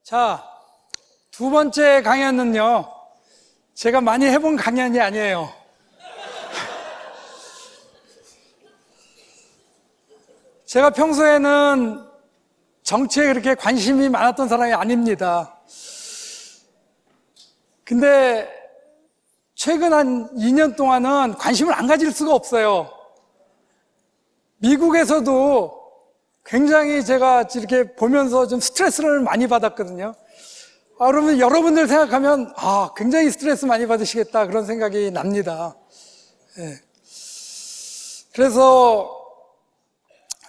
자, 두 번째 강연은요, 제가 많이 해본 강연이 아니에요. 제가 평소에는 정치에 그렇게 관심이 많았던 사람이 아닙니다. 근데 최근 한 2년 동안은 관심을 안 가질 수가 없어요. 미국에서도 굉장히 제가 이렇게 보면서 좀 스트레스를 많이 받았거든요. 그러면 여러분들 생각하면, 굉장히 스트레스 많이 받으시겠다, 그런 생각이 납니다. 예. 그래서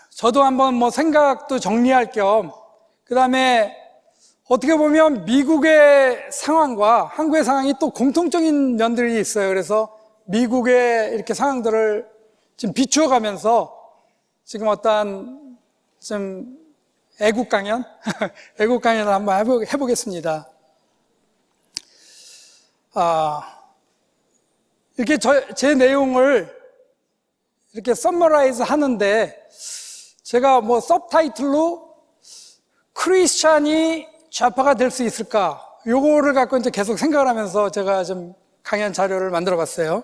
저도 한번 생각도 정리할 겸, 그 다음에 어떻게 보면 미국의 상황과 한국의 상황이 또 공통적인 면들이 있어요. 그래서 미국의 이렇게 상황들을 지금 비추어 가면서 지금 어떤 좀 애국 강연? 애국 강연을 한번 해보겠습니다. 이렇게 제 내용을 이렇게 서머라이즈 하는데 제가 서브타이틀로 크리스찬이 좌파가 될 수 있을까? 요거를 갖고 이제 계속 생각을 하면서 제가 좀 강연 자료를 만들어 봤어요.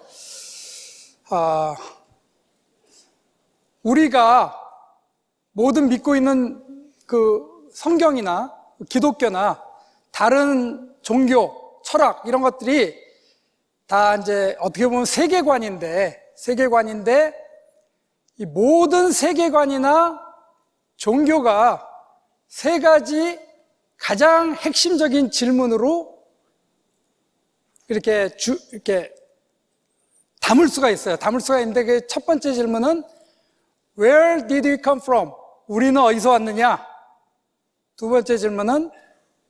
우리가 모든 믿고 있는 그 성경이나 기독교나 다른 종교, 철학 이런 것들이 다 이제 어떻게 보면 세계관인데 이 모든 세계관이나 종교가 세 가지 가장 핵심적인 질문으로 이렇게 담을 수가 있어요. 담을 수가 있는데 그 첫 번째 질문은 Where did we come from? 우리는 어디서 왔느냐? 두 번째 질문은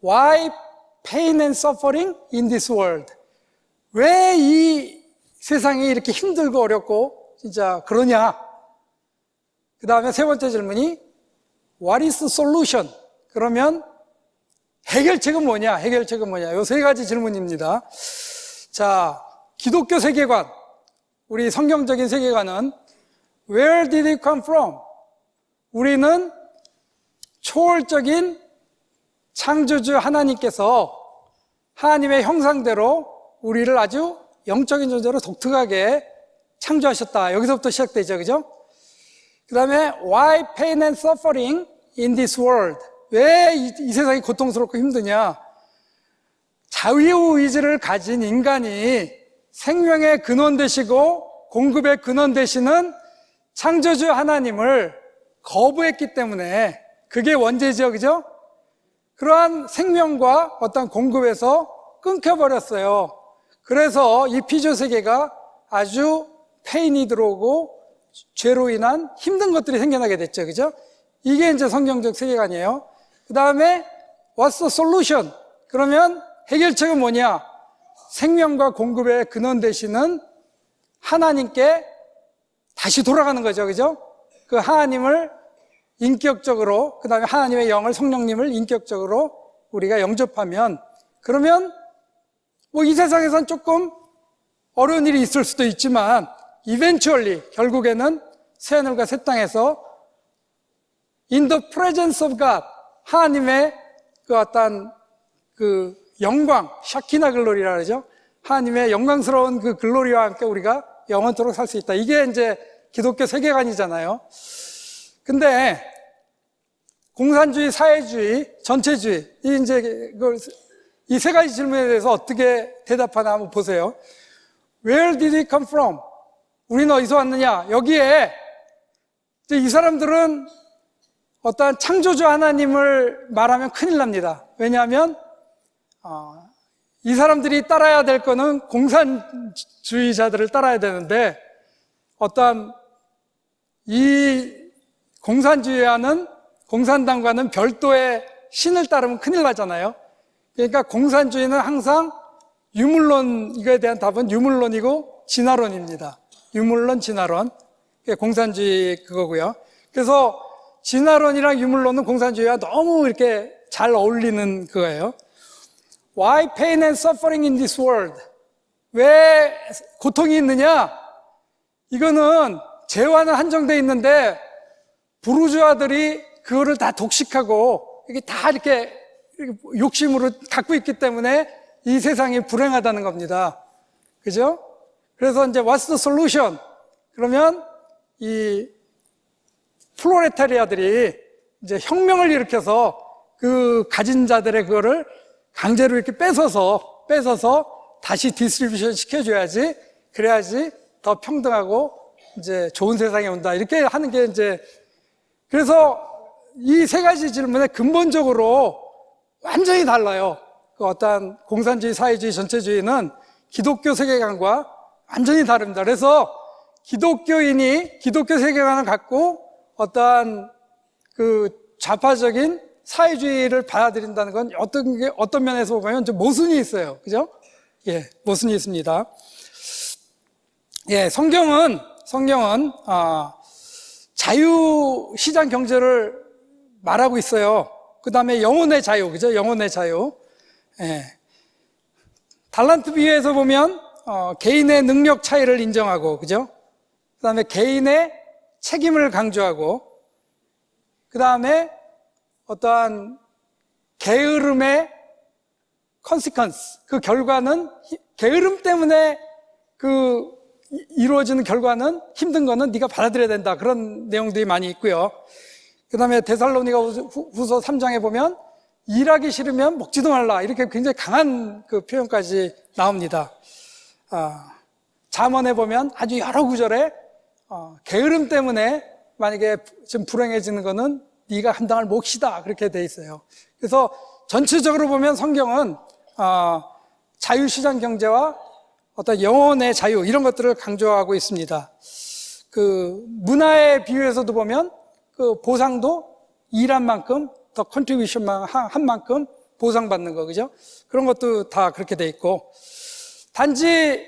Why pain and suffering in this world? 왜 이 세상이 이렇게 힘들고 어렵고 진짜 그러냐? 그 다음에 세 번째 질문이 What is the solution? 그러면 해결책은 뭐냐? 요 세 가지 질문입니다. 자, 기독교 세계관, 우리 성경적인 세계관은 Where did we come from? 우리는 초월적인 창조주 하나님께서 하나님의 형상대로 우리를 아주 영적인 존재로 독특하게 창조하셨다. 여기서부터 시작되죠, 그죠? 그 다음에 Why pain and suffering in this world? 왜 이 세상이 고통스럽고 힘드냐? 자유의지를 가진 인간이 생명의 근원 되시고 공급의 근원 되시는 창조주 하나님을 거부했기 때문에 그게 원죄죠, 그죠? 그러한 생명과 어떤 공급에서 끊겨버렸어요. 그래서 이 피조 세계가 아주 페인이 들어오고 죄로 인한 힘든 것들이 생겨나게 됐죠, 그죠? 이게 이제 성경적 세계관이에요. 그 다음에 What's the solution? 그러면 해결책은 뭐냐? 생명과 공급의 근원 되시는 하나님께 다시 돌아가는 거죠, 그죠? 그 하나님을 인격적으로, 그 다음에 하나님의 영을, 성령님을 인격적으로 우리가 영접하면, 그러면 이 세상에선 조금 어려운 일이 있을 수도 있지만 eventually 결국에는 새하늘과 새 땅에서 in the presence of God, 하나님의 그 어떤 그 영광, 샤키나 글로리라 그러죠. 하나님의 영광스러운 그 글로리와 함께 우리가 영원토록 살 수 있다. 이게 이제 기독교 세계관이잖아요. 근데 공산주의, 사회주의, 전체주의, 이 세 가지 질문에 대해서 어떻게 대답하나 한번 보세요. Where did we come from? 우리는 어디서 왔느냐? 여기에 이제 이 사람들은 어떠한 창조주 하나님을 말하면 큰일 납니다. 왜냐하면 이 사람들이 따라야 될 거는 공산주의자들을 따라야 되는데 어떠한 이 공산주의와는 공산당과는 별도의 신을 따르면 큰일 나잖아요. 그러니까 공산주의는 항상 유물론, 이거에 대한 답은 유물론이고 진화론입니다. 유물론, 진화론. 그게 공산주의 그거고요. 그래서 진화론이랑 유물론은 공산주의와 너무 이렇게 잘 어울리는 그거예요. Why pain and suffering in this world? 왜 고통이 있느냐? 이거는 재화는 한정되어 있는데 부르주아들이 그거를 다 독식하고 이게 다 이렇게 욕심으로 갖고 있기 때문에 이 세상이 불행하다는 겁니다. 그죠? 그래서 이제 what's the solution? 그러면 이 플로레타리아들이 이제 혁명을 일으켜서 그 가진 자들의 그거를 강제로 이렇게 뺏어서 다시 디스트리뷰션 시켜줘야지, 그래야지 더 평등하고 이제 좋은 세상이 온다. 이렇게 하는 게 이제, 그래서 이 세 가지 질문에 근본적으로 완전히 달라요. 그 어떠한 공산주의, 사회주의, 전체주의는 기독교 세계관과 완전히 다릅니다. 그래서 기독교인이 기독교 세계관을 갖고 어떠한 그 좌파적인 사회주의를 받아들인다는 건 어떤 면에서 보면 좀 모순이 있어요. 그죠? 예, 모순이 있습니다. 예, 성경은 자유시장 경제를 말하고 있어요. 그 다음에 영혼의 자유, 그죠? 영혼의 자유. 예. 달란트 비유에서 보면 개인의 능력 차이를 인정하고, 그죠? 그 다음에 개인의 책임을 강조하고, 그 다음에 어떠한 게으름의 consequence, 그 결과는, 게으름 때문에 그 이루어지는 결과는 힘든 거는 네가 받아들여야 된다. 그런 내용들이 많이 있고요. 그 다음에 데살로니가 후서 3장에 보면 일하기 싫으면 먹지도 말라. 이렇게 굉장히 강한 그 표현까지 나옵니다. 잠언에 보면 아주 여러 구절에 게으름 때문에 만약에 좀 불행해지는 거는 네가 감당할 몫이다. 그렇게 돼 있어요. 그래서 전체적으로 보면 성경은 자유시장 경제와 어떤 영혼의 자유 이런 것들을 강조하고 있습니다. 그 문화의 비유에서도 보면 그 보상도 일한 만큼 더 컨트리뷰션만 한 만큼 보상받는 거, 그죠? 그런 것도 다 그렇게 돼 있고, 단지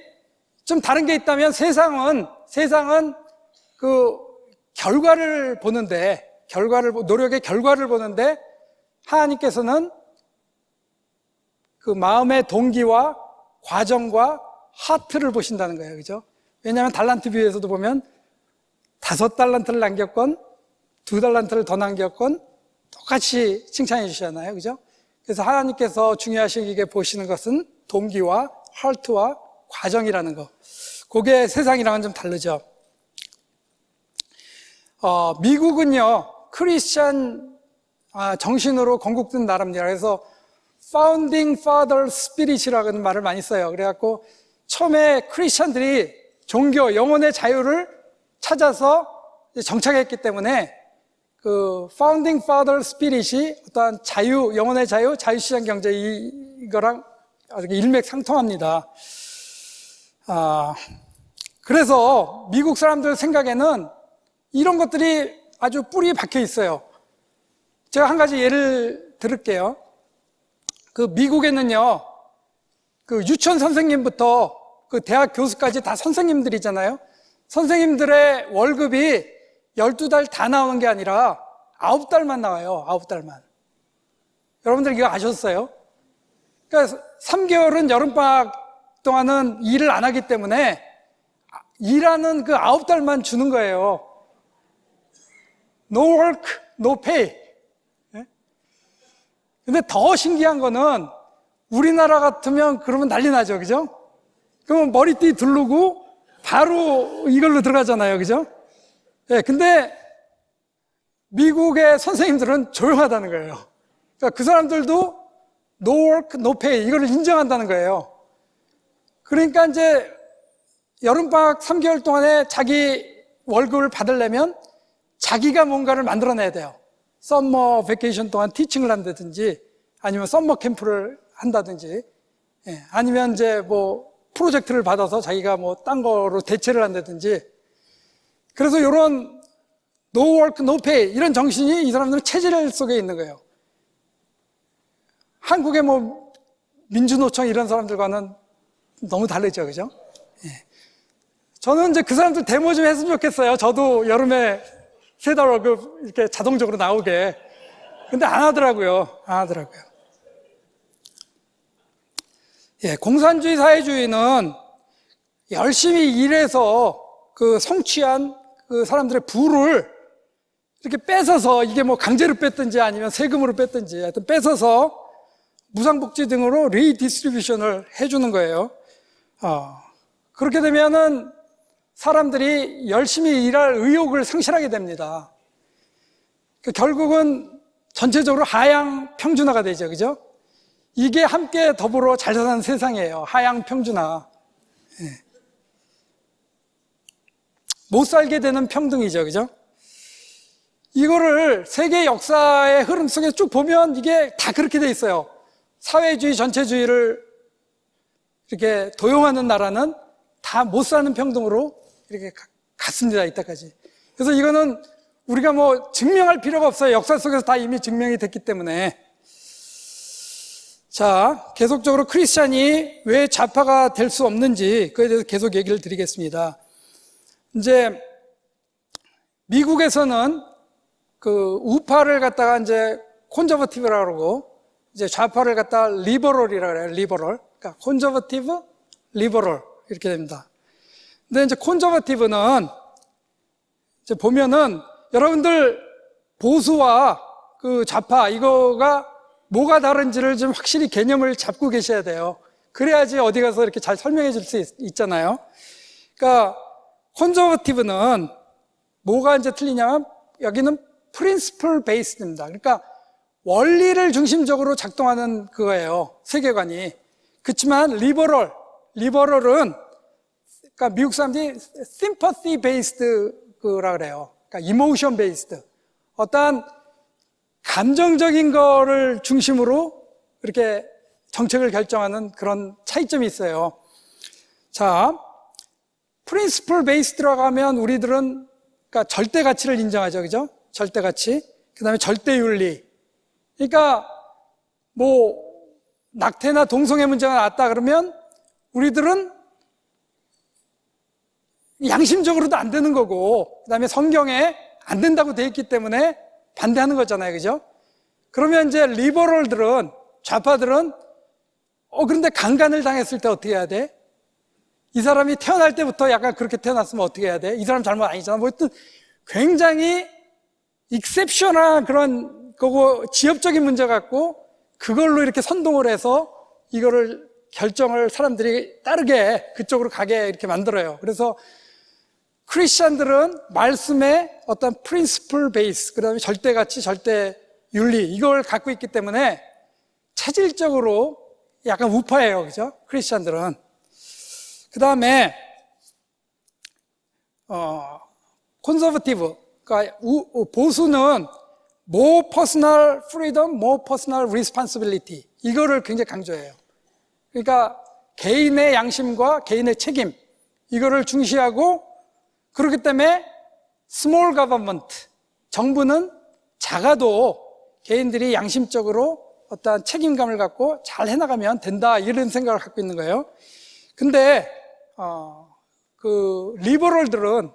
좀 다른 게 있다면 세상은 그 결과를 보는데, 노력의 결과를 보는데, 하나님께서는 그 마음의 동기와 과정과 하트를 보신다는 거예요. 그죠? 왜냐하면 달란트 비유에서도 보면 5달란트를 남겼건 2달란트를 더 남겼건 똑같이 칭찬해 주시잖아요. 그죠? 그래서 하나님께서 중요하시게 보시는 것은 동기와 하트와 과정이라는 거. 그게 세상이랑은 좀 다르죠. 미국은요, 크리스찬 정신으로 건국된 나라입니다. 그래서 Founding Father Spirit이라고 하는 말을 많이 써요. 그래갖고 처음에 크리스찬들이 종교, 영혼의 자유를 찾아서 정착했기 때문에 그 Founding Father Spirit이 어떤 자유, 영혼의 자유, 자유시장 경제 이거랑 아주 일맥상통합니다. 그래서 미국 사람들 생각에는 이런 것들이 아주 뿌리에 박혀 있어요. 제가 한 가지 예를 들을게요. 그 미국에는요, 그 유치원 선생님부터 그 대학 교수까지 다 선생님들이잖아요. 선생님들의 월급이 12달 다 나오는 게 아니라 9달만 나와요. 9달만. 여러분들 이거 아셨어요? 그러니까 3개월은 여름방학 동안은 일을 안 하기 때문에 일하는 그 9달만 주는 거예요. No work, no pay. 근데 더 신기한 거는 우리나라 같으면 그러면 난리 나죠. 그죠? 그러면 머리띠 두르고 바로 이걸로 들어가잖아요. 그죠? 예, 근데 미국의 선생님들은 조용하다는 거예요. 그러니까 그 사람들도 no work, no pay 이거를 인정한다는 거예요. 그러니까 이제 여름방학 3개월 동안에 자기 월급을 받으려면 자기가 뭔가를 만들어내야 돼요. 썸머 베케이션 동안 티칭을 한다든지 아니면 썸머 캠프를 한다든지 아니면 이제 뭐 프로젝트를 받아서 자기가 뭐 딴 거로 대체를 한다든지 그래서 이런 no work, no pay 이런 정신이 이 사람들은 체질 속에 있는 거예요. 한국의 뭐 민주노총 이런 사람들과는 너무 다르죠. 그죠? 저는 이제 그 사람들 데모 좀 했으면 좋겠어요. 저도 여름에 3달 월급 이렇게 자동적으로 나오게. 근데 안 하더라고요. 예, 공산주의 사회주의는 열심히 일해서 그 성취한 그 사람들의 부를 이렇게 뺏어서 이게 뭐 강제로 뺐든지 아니면 세금으로 뺐든지 하여튼 뺏어서 무상복지 등으로 리디스트리뷰션을 해주는 거예요. 그렇게 되면은 사람들이 열심히 일할 의욕을 상실하게 됩니다. 결국은 전체적으로 하향 평준화가 되죠. 그죠? 이게 함께 더불어 잘 사는 세상이에요. 하향 평준화. 못 살게 되는 평등이죠. 그죠? 이거를 세계 역사의 흐름 속에 쭉 보면 이게 다 그렇게 돼 있어요. 사회주의, 전체주의를 이렇게 도용하는 나라는 다 못 사는 평등으로 이렇게 갔습니다. 이때까지. 그래서 이거는 우리가 뭐 증명할 필요가 없어요. 역사 속에서 다 이미 증명이 됐기 때문에. 자, 계속적으로 크리스찬이 왜 좌파가 될 수 없는지 그에 대해서 계속 얘기를 드리겠습니다. 이제 미국에서는 그 우파를 갖다가 이제 콘저버티브라고 그러고 이제 좌파를 갖다가 리버럴이라고 그래요. 리버럴. 그러니까 콘저버티브, 리버럴 이렇게 됩니다. 근데 이제 콘저버티브는 이제 보면은 여러분들 보수와 그 좌파 이거가 뭐가 다른지를 좀 확실히 개념을 잡고 계셔야 돼요. 그래야지 어디 가서 이렇게 잘 설명해 줄 수 있잖아요. 그러니까 콘저버티브는 뭐가 이제 틀리냐면 여기는 프린시플 베이스드입니다. 그러니까 원리를 중심적으로 작동하는 그거예요. 세계관이. 그렇지만 리버럴은 그러니까 미국 사람들이 sympathy based라 그래요. 그러니까 emotion based. 어떠한 감정적인 거를 중심으로 이렇게 정책을 결정하는 그런 차이점이 있어요. 자, principle based라고 하면 우리들은 그러니까 절대 가치를 인정하죠. 그죠? 절대 가치. 그다음에 절대 윤리. 그러니까 뭐 낙태나 동성애 문제가 났다 그러면 우리들은 양심적으로도 안 되는 거고 그다음에 성경에 안 된다고 돼 있기 때문에 반대하는 거잖아요. 그죠? 그러면 이제 리버럴들은 좌파들은 그런데 강간을 당했을 때 어떻게 해야 돼? 이 사람이 태어날 때부터 약간 그렇게 태어났으면 어떻게 해야 돼? 이 사람 잘못 아니잖아. 뭐 하여튼 굉장히 익셉셔널한 그런 거고 지엽적인 문제 갖고 그걸로 이렇게 선동을 해서 이거를 결정을 사람들이 따르게 그쪽으로 가게 이렇게 만들어요. 그래서 크리스찬들은 말씀에 어떤 프린시플 베이스, 그 다음에 절대 가치, 절대 윤리 이걸 갖고 있기 때문에 체질적으로 약간 우파예요. 그죠? 크리스찬들은. 그 다음에 콘서버티브, 그러니까 보수는 more personal freedom, more personal responsibility 이거를 굉장히 강조해요. 그러니까 개인의 양심과 개인의 책임 이거를 중시하고 그렇기 때문에 small government 정부는 작아도 개인들이 양심적으로 어떠한 책임감을 갖고 잘 해나가면 된다 이런 생각을 갖고 있는 거예요. 근데 그 리버럴들은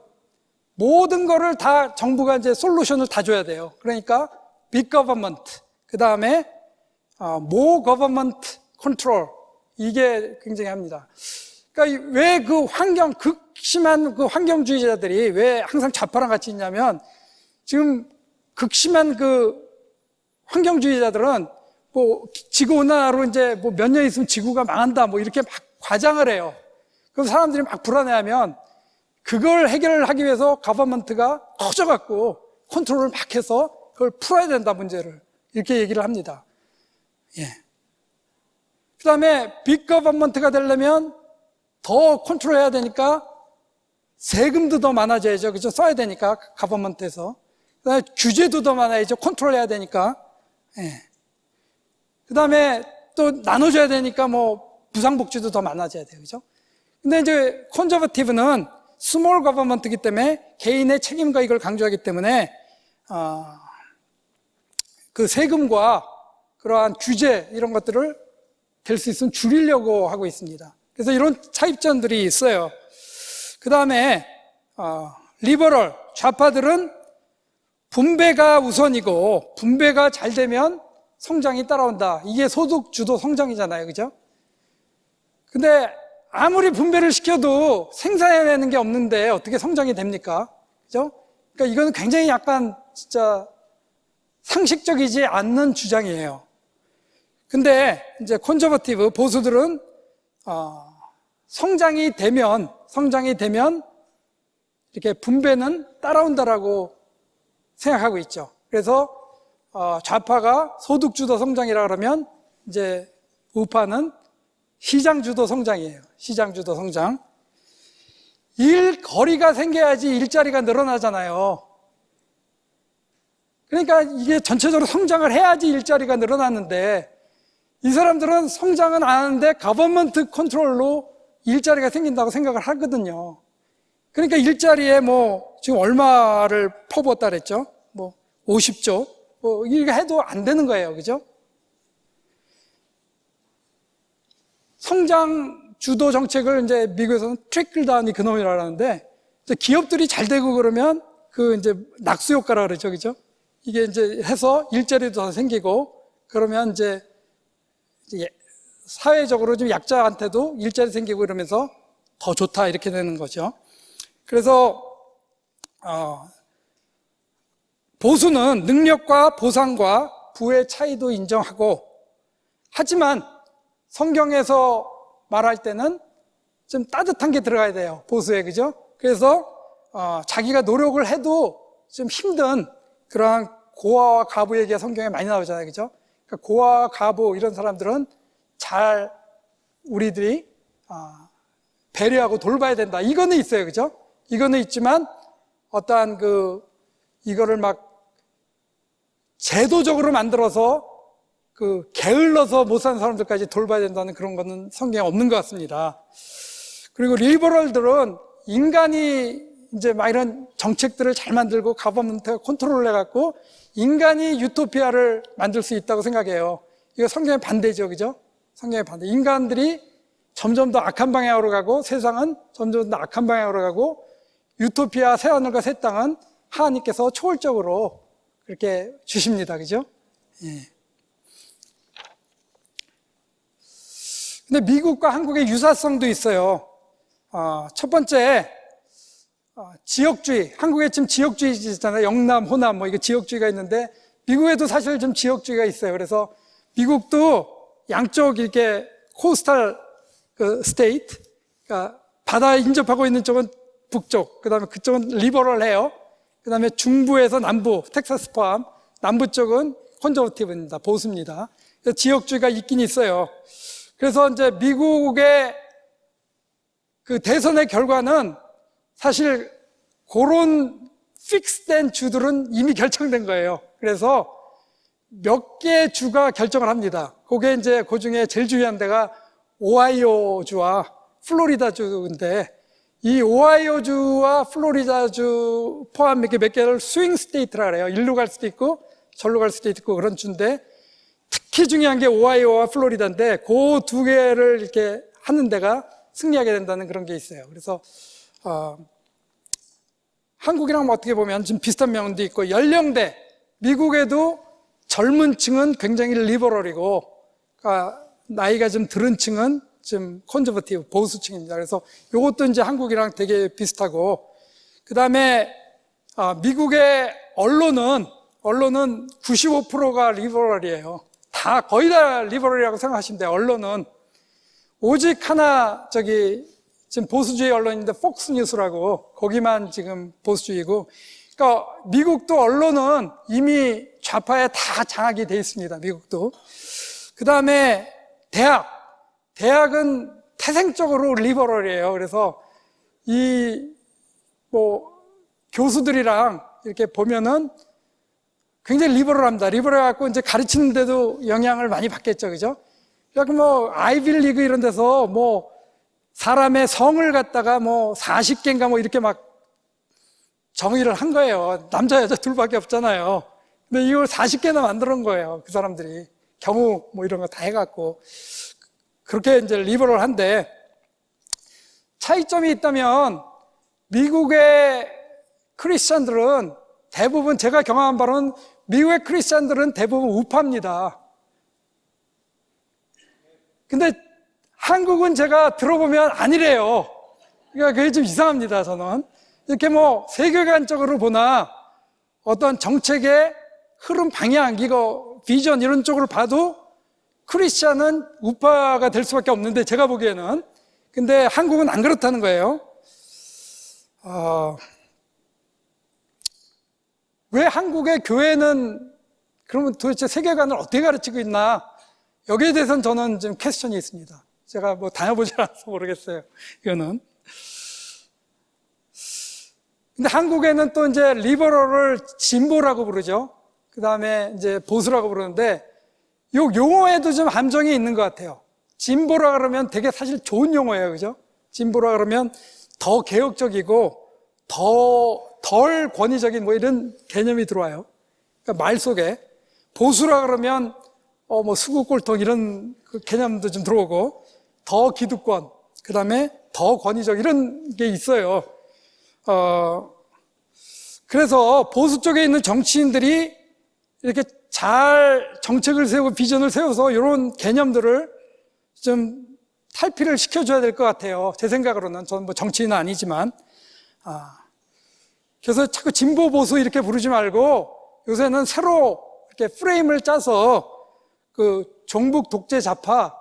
모든 거를 다 정부가 이제 솔루션을 다 줘야 돼요. 그러니까 빅 거버먼트 그 다음에 모 거버먼트 컨트롤 이게 굉장히 합니다. 그러니까 왜 그 극심한 그 환경주의자들이 왜 항상 좌파랑 같이 있냐면 지금 극심한 그 환경주의자들은 뭐 지구 온난화로 이제 뭐 몇 년 있으면 지구가 망한다 뭐 이렇게 막 과장을 해요. 그럼 사람들이 막 불안해하면 그걸 해결하기 위해서 거버먼트가 커져갖고 컨트롤을 막 해서 그걸 풀어야 된다 문제를 이렇게 얘기를 합니다. 예. 그 다음에 빅 거버먼트가 되려면 더 컨트롤해야 되니까 세금도 더 많아져야죠. 그죠? 써야 되니까 거버먼트에서. 그 다음에 규제도 더 많아야죠. 컨트롤해야 되니까. 예. 그 다음에 또 나눠줘야 되니까 뭐 부상복지도 더 많아져야 돼요. 그죠? 근데 이제 컨저버티브는 스몰 거버먼트이기 때문에 개인의 책임과 이걸 강조하기 때문에 그 세금과 그러한 규제 이런 것들을 될 수 있으면 줄이려고 하고 있습니다. 그래서 이런 차입전들이 있어요. 그 다음에 리버럴 좌파들은 분배가 우선이고 분배가 잘 되면 성장이 따라온다. 이게 소득 주도 성장이잖아요. 그죠? 근데 아무리 분배를 시켜도 생산해내는 게 없는데 어떻게 성장이 됩니까? 그죠? 그러니까 이거는 굉장히 약간 진짜 상식적이지 않는 주장이에요. 근데 이제 콘저버티브 보수들은 성장이 되면 이렇게 분배는 따라온다라고 생각하고 있죠. 그래서 좌파가 소득주도 성장이라 그러면 이제 우파는 시장주도 성장이에요. 시장주도 성장. 일거리가 생겨야지 일자리가 늘어나잖아요. 그러니까 이게 전체적으로 성장을 해야지 일자리가 늘어나는데 이 사람들은 성장은 안 하는데 거버먼트 컨트롤로 일자리가 생긴다고 생각을 하거든요. 그러니까 일자리에 지금 얼마를 퍼부었다 그랬죠? 50조? 이렇게 해도 안 되는 거예요. 그죠? 성장 주도 정책을 이제 미국에서는 트리클 다운 이코노미라고 하는데 기업들이 잘 되고 그러면 이제 낙수 효과라 그러죠. 그죠? 이게 이제 해서 일자리도 더 생기고 그러면 이제 사회적으로 좀 약자한테도 일자리 생기고 이러면서 더 좋다 이렇게 되는 거죠. 그래서 보수는 능력과 보상과 부의 차이도 인정하고 하지만 성경에서 말할 때는 좀 따뜻한 게 들어가야 돼요. 보수에. 그죠? 그래서 자기가 노력을 해도 좀 힘든 그러한 고아와 가부 얘기가 성경에 많이 나오잖아요. 그죠? 그러니까 고아와 가부 이런 사람들은 잘 우리들이 배려하고 돌봐야 된다. 이거는 있어요. 그죠? 이거는 있지만 어떠한 이거를 막 제도적으로 만들어서 게을러서 못 사는 사람들까지 돌봐야 된다는 그런 거는 성경에 없는 것 같습니다. 그리고 리버럴들은 인간이 이제 막 이런 정책들을 잘 만들고 가버먼트가 컨트롤을 해갖고 인간이 유토피아를 만들 수 있다고 생각해요. 이거 성경의 반대죠. 그죠? 성경의 반대. 인간들이 점점 더 악한 방향으로 가고 세상은 점점 더 악한 방향으로 가고 유토피아 새하늘과 새 땅은 하나님께서 초월적으로 그렇게 주십니다. 그죠? 예. 근데 미국과 한국의 유사성도 있어요. 첫 번째, 지역주의. 한국에 지금 지역주의 있잖아요. 영남, 호남, 이거 지역주의가 있는데, 미국에도 사실 좀 지역주의가 있어요. 그래서 미국도 양쪽 이렇게 코스탈 스테이트, 그러니까 바다 인접하고 있는 쪽은 북쪽, 그 다음에 그쪽은 리버럴해요. 그 다음에 중부에서 남부, 텍사스 포함, 남부 쪽은 컨저버티브입니다. 보수입니다. 그래서 지역주의가 있긴 있어요. 그래서 이제 미국의 대선의 결과는 사실 그런 픽스된 주들은 이미 결정된 거예요. 그래서 몇 개 주가 결정을 합니다. 그게 이제 그 중에 제일 중요한 데가 오하이오주와 플로리다주인데 이 오하이오주와 플로리다주 포함 이렇게 몇 개를 스윙 스테이트라 그래요. 일로 갈 수도 있고 절로 갈 수도 있고 그런 주인데 특히 중요한 게 오하이오와 플로리다인데 그 두 개를 이렇게 하는 데가 승리하게 된다는 그런 게 있어요. 그래서 한국이랑 어떻게 보면 좀 비슷한 면도 있고 연령대 미국에도 젊은 층은 굉장히 리버럴이고 그러니까 나이가 좀 들은 층은 좀 컨저버티브 보수층입니다. 그래서 이것도 이제 한국이랑 되게 비슷하고 그 다음에 미국의 언론은 95%가 리버럴이에요. 거의 다 리버럴이라고 생각하시면 돼요. 언론은 오직 하나 지금 보수주의 언론인데 폭스뉴스라고 거기만 지금 보수주의고 그러니까 미국도 언론은 이미 좌파에 다 장악이 돼 있습니다. 미국도. 그 다음에 대학은 태생적으로 리버럴이에요. 그래서 교수들이랑 이렇게 보면은 굉장히 리버럴합니다. 리버럴해갖고 이제 가르치는데도 영향을 많이 받겠죠. 그죠? 그러니까 아이빌리그 이런 데서 사람의 성을 갖다가 40개인가 이렇게 막 정의를 한 거예요. 남자, 여자 둘밖에 없잖아요. 근데 이걸 40개나 만들어 놓은 거예요. 그 사람들이. 경우 이런 거 다 해갖고. 그렇게 이제 리버럴한데 차이점이 있다면 미국의 크리스찬들은 대부분 제가 경험한 바로는 미국의 크리스찬들은 대부분 우파입니다. 근데 한국은 제가 들어보면 아니래요. 그러니까 그게 좀 이상합니다, 저는. 이렇게 세계관적으로 보나 어떤 정책의 흐름 방향, 비전 이런 쪽으로 봐도 크리스찬은 우파가 될 수밖에 없는데, 제가 보기에는. 근데 한국은 안 그렇다는 거예요. 왜 한국의 교회는 그러면 도대체 세계관을 어떻게 가르치고 있나? 여기에 대해서는 저는 좀 퀘스천이 있습니다. 제가 뭐 다녀보지 않아서 모르겠어요. 이거는. 근데 한국에는 또 이제 리버럴을 진보라고 부르죠. 그 다음에 이제 보수라고 부르는데, 요 용어에도 좀 함정이 있는 것 같아요. 진보라 그러면 되게 사실 좋은 용어예요. 그죠? 진보라 그러면 더 개혁적이고, 덜 권위적인 뭐 이런 개념이 들어와요. 그러니까 말 속에. 보수라 그러면, 뭐 수구꼴통 이런 그 개념도 좀 들어오고, 더 기득권, 그 다음에 더 권위적 이런 게 있어요. 그래서 보수 쪽에 있는 정치인들이 이렇게 잘 정책을 세우고 비전을 세워서 이런 개념들을 좀 탈피를 시켜줘야 될 것 같아요. 제 생각으로는. 저는 뭐 정치인은 아니지만. 그래서 자꾸 진보 보수 이렇게 부르지 말고 요새는 새로 이렇게 프레임을 짜서 그 종북 독재 좌파,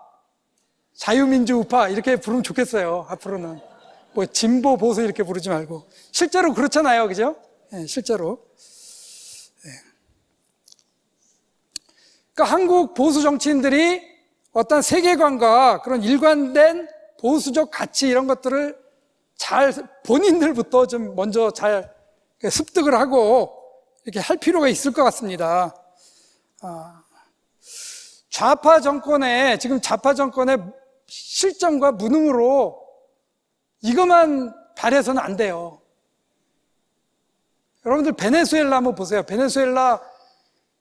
자유민주 우파 이렇게 부르면 좋겠어요. 앞으로는. 뭐 진보 보수 이렇게 부르지 말고. 실제로 그렇잖아요. 그죠? 네, 실제로. 네. 그러니까 한국 보수 정치인들이 어떤 세계관과 그런 일관된 보수적 가치 이런 것들을 잘 본인들부터 좀 먼저 잘 습득을 하고 이렇게 할 필요가 있을 것 같습니다. 지금 좌파 정권의 실정과 무능으로 이것만 발해서는 안 돼요. 여러분들 베네수엘라 한번 보세요. 베네수엘라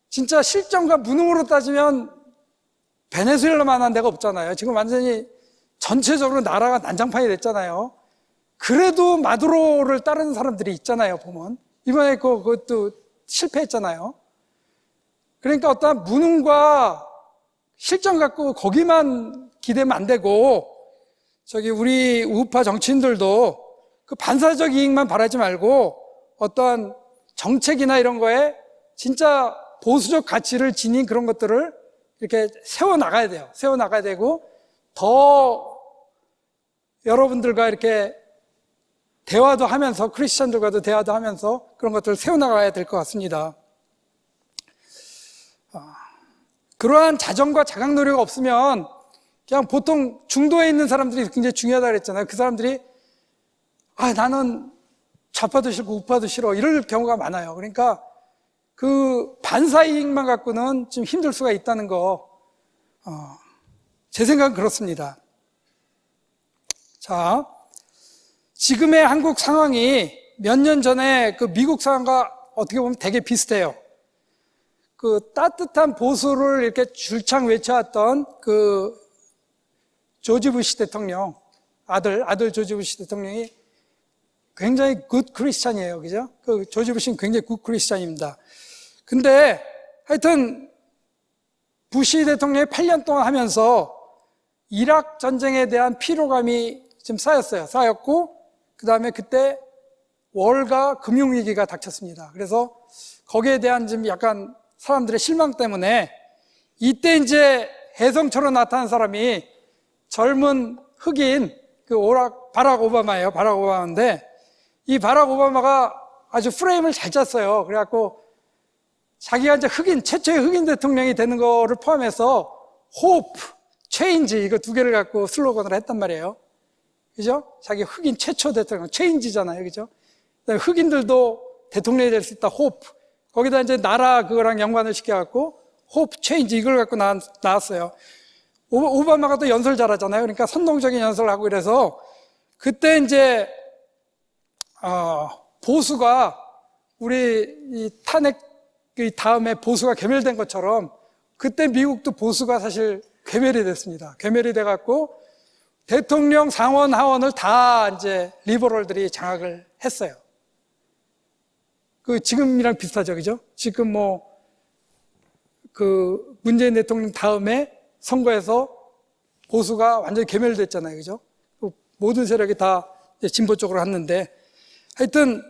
진짜 실정과 무능으로 따지면 베네수엘라만한 데가 없잖아요. 지금 완전히 전체적으로 나라가 난장판이 됐잖아요. 그래도 마두로를 따르는 사람들이 있잖아요, 보면. 이번에 그것도 실패했잖아요. 그러니까 어떤 무능과 실정 갖고 거기만 기대면 안 되고, 우리 우파 정치인들도 그 반사적 이익만 바라지 말고 어떠한 정책이나 이런 거에 진짜 보수적 가치를 지닌 그런 것들을 이렇게 세워나가야 돼요. 세워나가야 되고, 더 여러분들과 이렇게 대화도 하면서, 크리스천들과도 대화도 하면서 그런 것들을 세워나가야 될 것 같습니다. 그러한 자정과 자각 노력 없으면 그냥 보통 중도에 있는 사람들이 굉장히 중요하다고 그랬잖아요. 그 사람들이 나는 좌파도 싫고 우파도 싫어 이럴 경우가 많아요. 그러니까 그 반사이익만 갖고는 좀 힘들 수가 있다는 거, 제 생각은 그렇습니다. 자, 지금의 한국 상황이 몇 년 전에 그 미국 상황과 어떻게 보면 되게 비슷해요. 그 따뜻한 보수를 이렇게 줄창 외쳐왔던 그 조지 부시 대통령, 아들 조지 부시 대통령이 굉장히 굿 크리스찬이에요. 그죠? 그 조지 부시는 굉장히 굿 크리스찬입니다. 근데 하여튼 부시 대통령이 8년 동안 하면서 이락 전쟁에 대한 피로감이 좀 쌓였고, 그 다음에 그때 월가 금융위기가 닥쳤습니다. 그래서 거기에 대한 좀 약간 사람들의 실망 때문에 이때 이제 혜성처럼 나타난 사람이 젊은 흑인 바락 오바마예요. 바락 오바마인데 이 바락 오바마가 아주 프레임을 잘 짰어요. 그래갖고 자기가 이제 최초의 흑인 대통령이 되는 거를 포함해서 호프, 체인지 이거 두 개를 갖고 슬로건을 했단 말이에요. 그죠? 자기 흑인 최초 대통령, 체인지잖아요. 그죠? 흑인들도 대통령이 될 수 있다, 호프. 거기다 이제 나라 그거랑 연관을 시켜갖고, 호프, 체인지 이걸 갖고 나왔어요. 오바마가 또 연설 잘하잖아요. 그러니까 선동적인 연설을 하고 이래서, 그때 이제, 보수가, 우리 이 탄핵 다음에 보수가 괴멸된 것처럼, 그때 미국도 보수가 사실 괴멸이 됐습니다. 괴멸이 돼갖고, 대통령 상원 하원을 다 이제 리버럴들이 장악을 했어요. 그 지금이랑 비슷하죠, 그죠? 지금 그 문재인 대통령 다음에 선거에서 보수가 완전히 괴멸됐잖아요, 그죠? 모든 세력이 다 진보 쪽으로 갔는데, 하여튼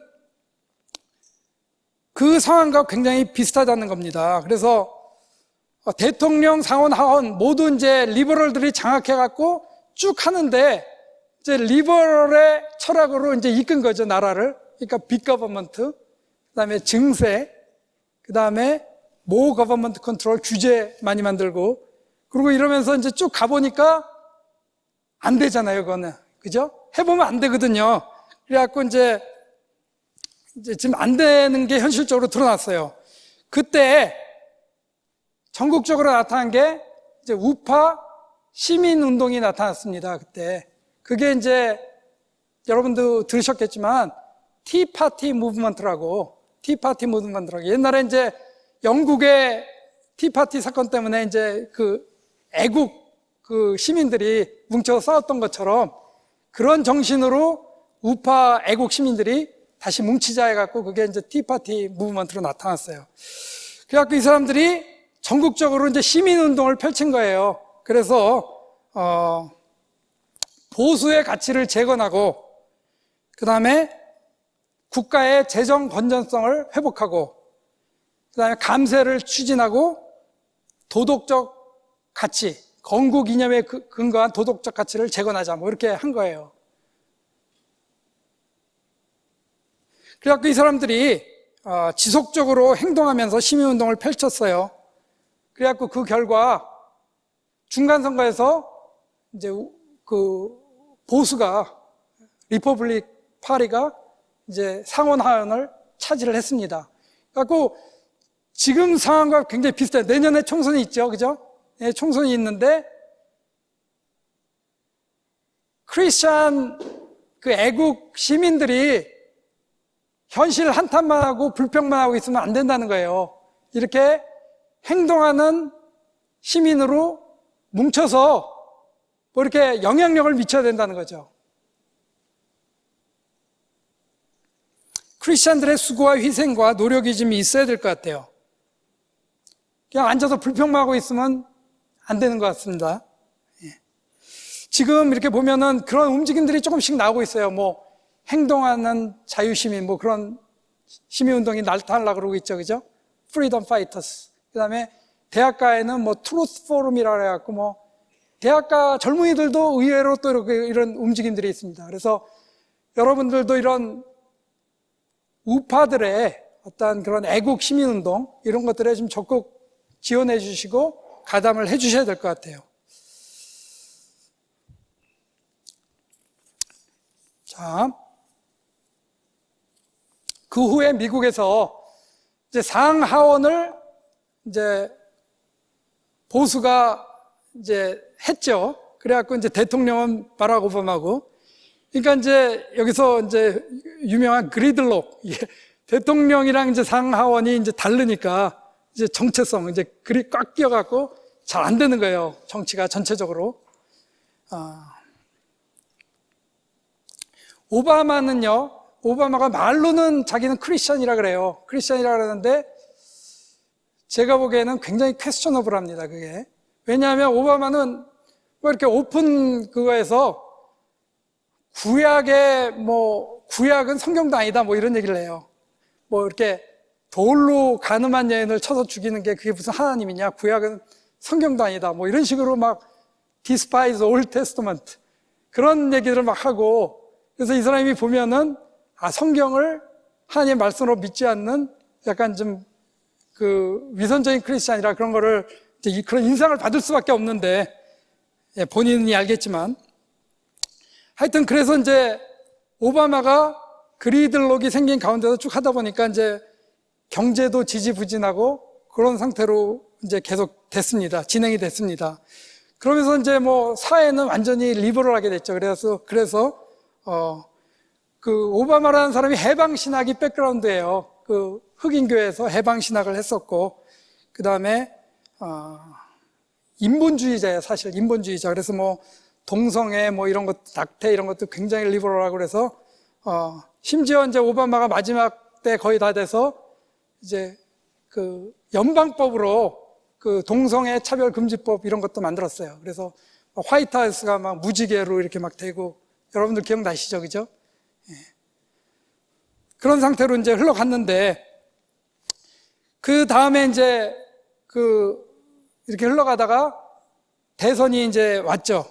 그 상황과 굉장히 비슷하다는 겁니다. 그래서 대통령, 상원, 하원 모두 이제 리버럴들이 장악해갖고 쭉 하는데 이제 리버럴의 철학으로 이제 이끈 거죠, 나라를. 그러니까 빅 거버먼트, 그다음에 증세, 그다음에 모 거버먼트 컨트롤 규제 많이 만들고 그리고 이러면서 이제 쭉 가보니까 안 되잖아요, 그거는. 그죠? 해보면 안 되거든요. 그래갖고 이제 지금 안 되는 게 현실적으로 드러났어요. 그때 전국적으로 나타난 게 이제 우파 시민 운동이 나타났습니다. 그때. 그게 이제 여러분도 들으셨겠지만 티파티 무브먼트라고 옛날에 이제 영국의 티파티 사건 때문에 이제 그 애국 그 시민들이 뭉쳐서 싸웠던 것처럼 그런 정신으로 우파 애국 시민들이 다시 뭉치자 해갖고 그게 이제 티파티 무브먼트로 나타났어요. 그래갖고 이 사람들이 전국적으로 이제 시민운동을 펼친 거예요. 그래서, 보수의 가치를 재건하고, 그 다음에 국가의 재정 건전성을 회복하고, 그 다음에 감세를 추진하고, 도덕적 가치, 건국 이념에 근거한 도덕적 가치를 재건하자, 뭐 이렇게 한 거예요. 그래갖고 이 사람들이 지속적으로 행동하면서 시민운동을 펼쳤어요. 그래갖고 그 결과 중간선거에서 이제 그 보수가 리퍼블릭 파리가 이제 상원 하원을 차지를 했습니다. 그래갖고 지금 상황과 굉장히 비슷해요. 내년에 총선이 있죠, 그죠? 네, 총선이 있는데 크리스찬 그 애국 시민들이 현실 한탄만 하고 불평만 하고 있으면 안 된다는 거예요. 이렇게 행동하는 시민으로 뭉쳐서 뭐 이렇게 영향력을 미쳐야 된다는 거죠. 크리스찬들의 수고와 희생과 노력이 좀 있어야 될 것 같아요. 그냥 앉아서 불평만 하고 있으면 안 되는 것 같습니다. 지금 이렇게 보면은 그런 움직임들이 조금씩 나오고 있어요. 뭐 행동하는 자유시민, 뭐 그런 시민운동이 나타나려고 그러고 있죠, 그죠? 프리덤 파이터스. 그 다음에 대학가에는 뭐 트루스 포럼이라고 해갖고 뭐 대학가 젊은이들도 의외로 또 이런 움직임들이 있습니다. 그래서 여러분들도 이런 우파들의 어떤 그런 애국 시민운동 이런 것들에 좀 적극 지원해 주시고 가담을 해 주셔야 될 것 같아요. 자, 그 후에 미국에서 이제 상하원을 이제 보수가 이제 했죠. 그래갖고 이제 대통령은 바락 오바마고. 그러니까 이제 여기서 이제 유명한 그리들록. 대통령이랑 이제 상하원이 이제 다르니까 이제 정체성, 이제 글이 꽉 끼어갖고 잘 안 되는 거예요. 정치가 전체적으로. 오바마가 말로는 자기는 크리스천이라 그래요. 크리스천이라 그러는데 제가 보기에는 굉장히 퀘스천어블합니다, 그게. 왜냐하면 오바마는 뭐 이렇게 오픈 그거에서 구약은 성경도 아니다, 뭐 이런 얘기를 해요. 뭐 이렇게 돌로 가늠한 여인을 쳐서 죽이는 게 그게 무슨 하나님이냐, 구약은 성경도 아니다, 뭐 이런 식으로 막 despise Old Testament 그런 얘기들을 막 하고, 그래서 이 사람이 보면은 성경을 하나님의 말씀으로 믿지 않는 약간 좀 그 위선적인 크리스찬이라 그런 거를 이제 그런 인상을 받을 수밖에 없는데, 본인이 알겠지만 하여튼 그래서 이제 오바마가 그리들록이 생긴 가운데서 쭉 하다 보니까 이제 경제도 지지부진하고 그런 상태로 이제 계속 됐습니다. 진행이 됐습니다. 그러면서 이제 뭐 사회는 완전히 리버럴하게 됐죠. 그래서 그 오바마라는 사람이 해방신학이 백그라운드예요. 그 흑인교회에서 해방신학을 했었고, 그 다음에 인본주의자예요. 사실 인본주의자. 그래서 뭐 동성애 뭐 이런 것, 낙태 이런 것도 굉장히 리버럴하고 그래서 심지어 이제 오바마가 마지막 때 거의 다 돼서 이제 그 연방법으로 그 동성애 차별 금지법 이런 것도 만들었어요. 그래서 화이트하우스가 막 무지개로 이렇게 막 되고, 여러분들 기억나시죠, 그죠? 그런 상태로 이제 흘러갔는데, 그 다음에 이제 그 이렇게 흘러가다가 대선이 이제 왔죠.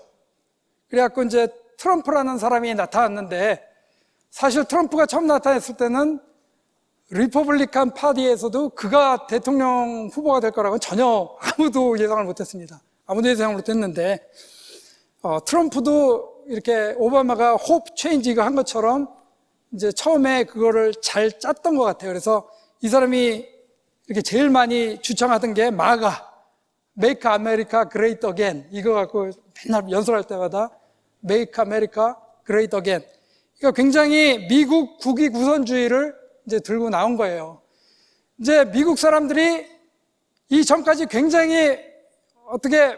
그래갖고 이제 트럼프라는 사람이 나타났는데, 사실 트럼프가 처음 나타났을 때는 리퍼블리칸 파티에서도 그가 대통령 후보가 될 거라고는 전혀 아무도 예상을 못했습니다. 아무도 예상을 못했는데, 트럼프도 이렇게 오바마가 호프 체인지 이거 한 것처럼 이제 처음에 그거를 잘 짰던 것 같아요. 그래서 이 사람이 이렇게 제일 많이 주창하던 게 마가, Make America Great Again, 이거 갖고 맨날 연설할 때마다 Make America Great Again. 그러니까 굉장히 미국 국익 우선주의를 이제 들고 나온 거예요. 이제 미국 사람들이 이 전까지 굉장히 어떻게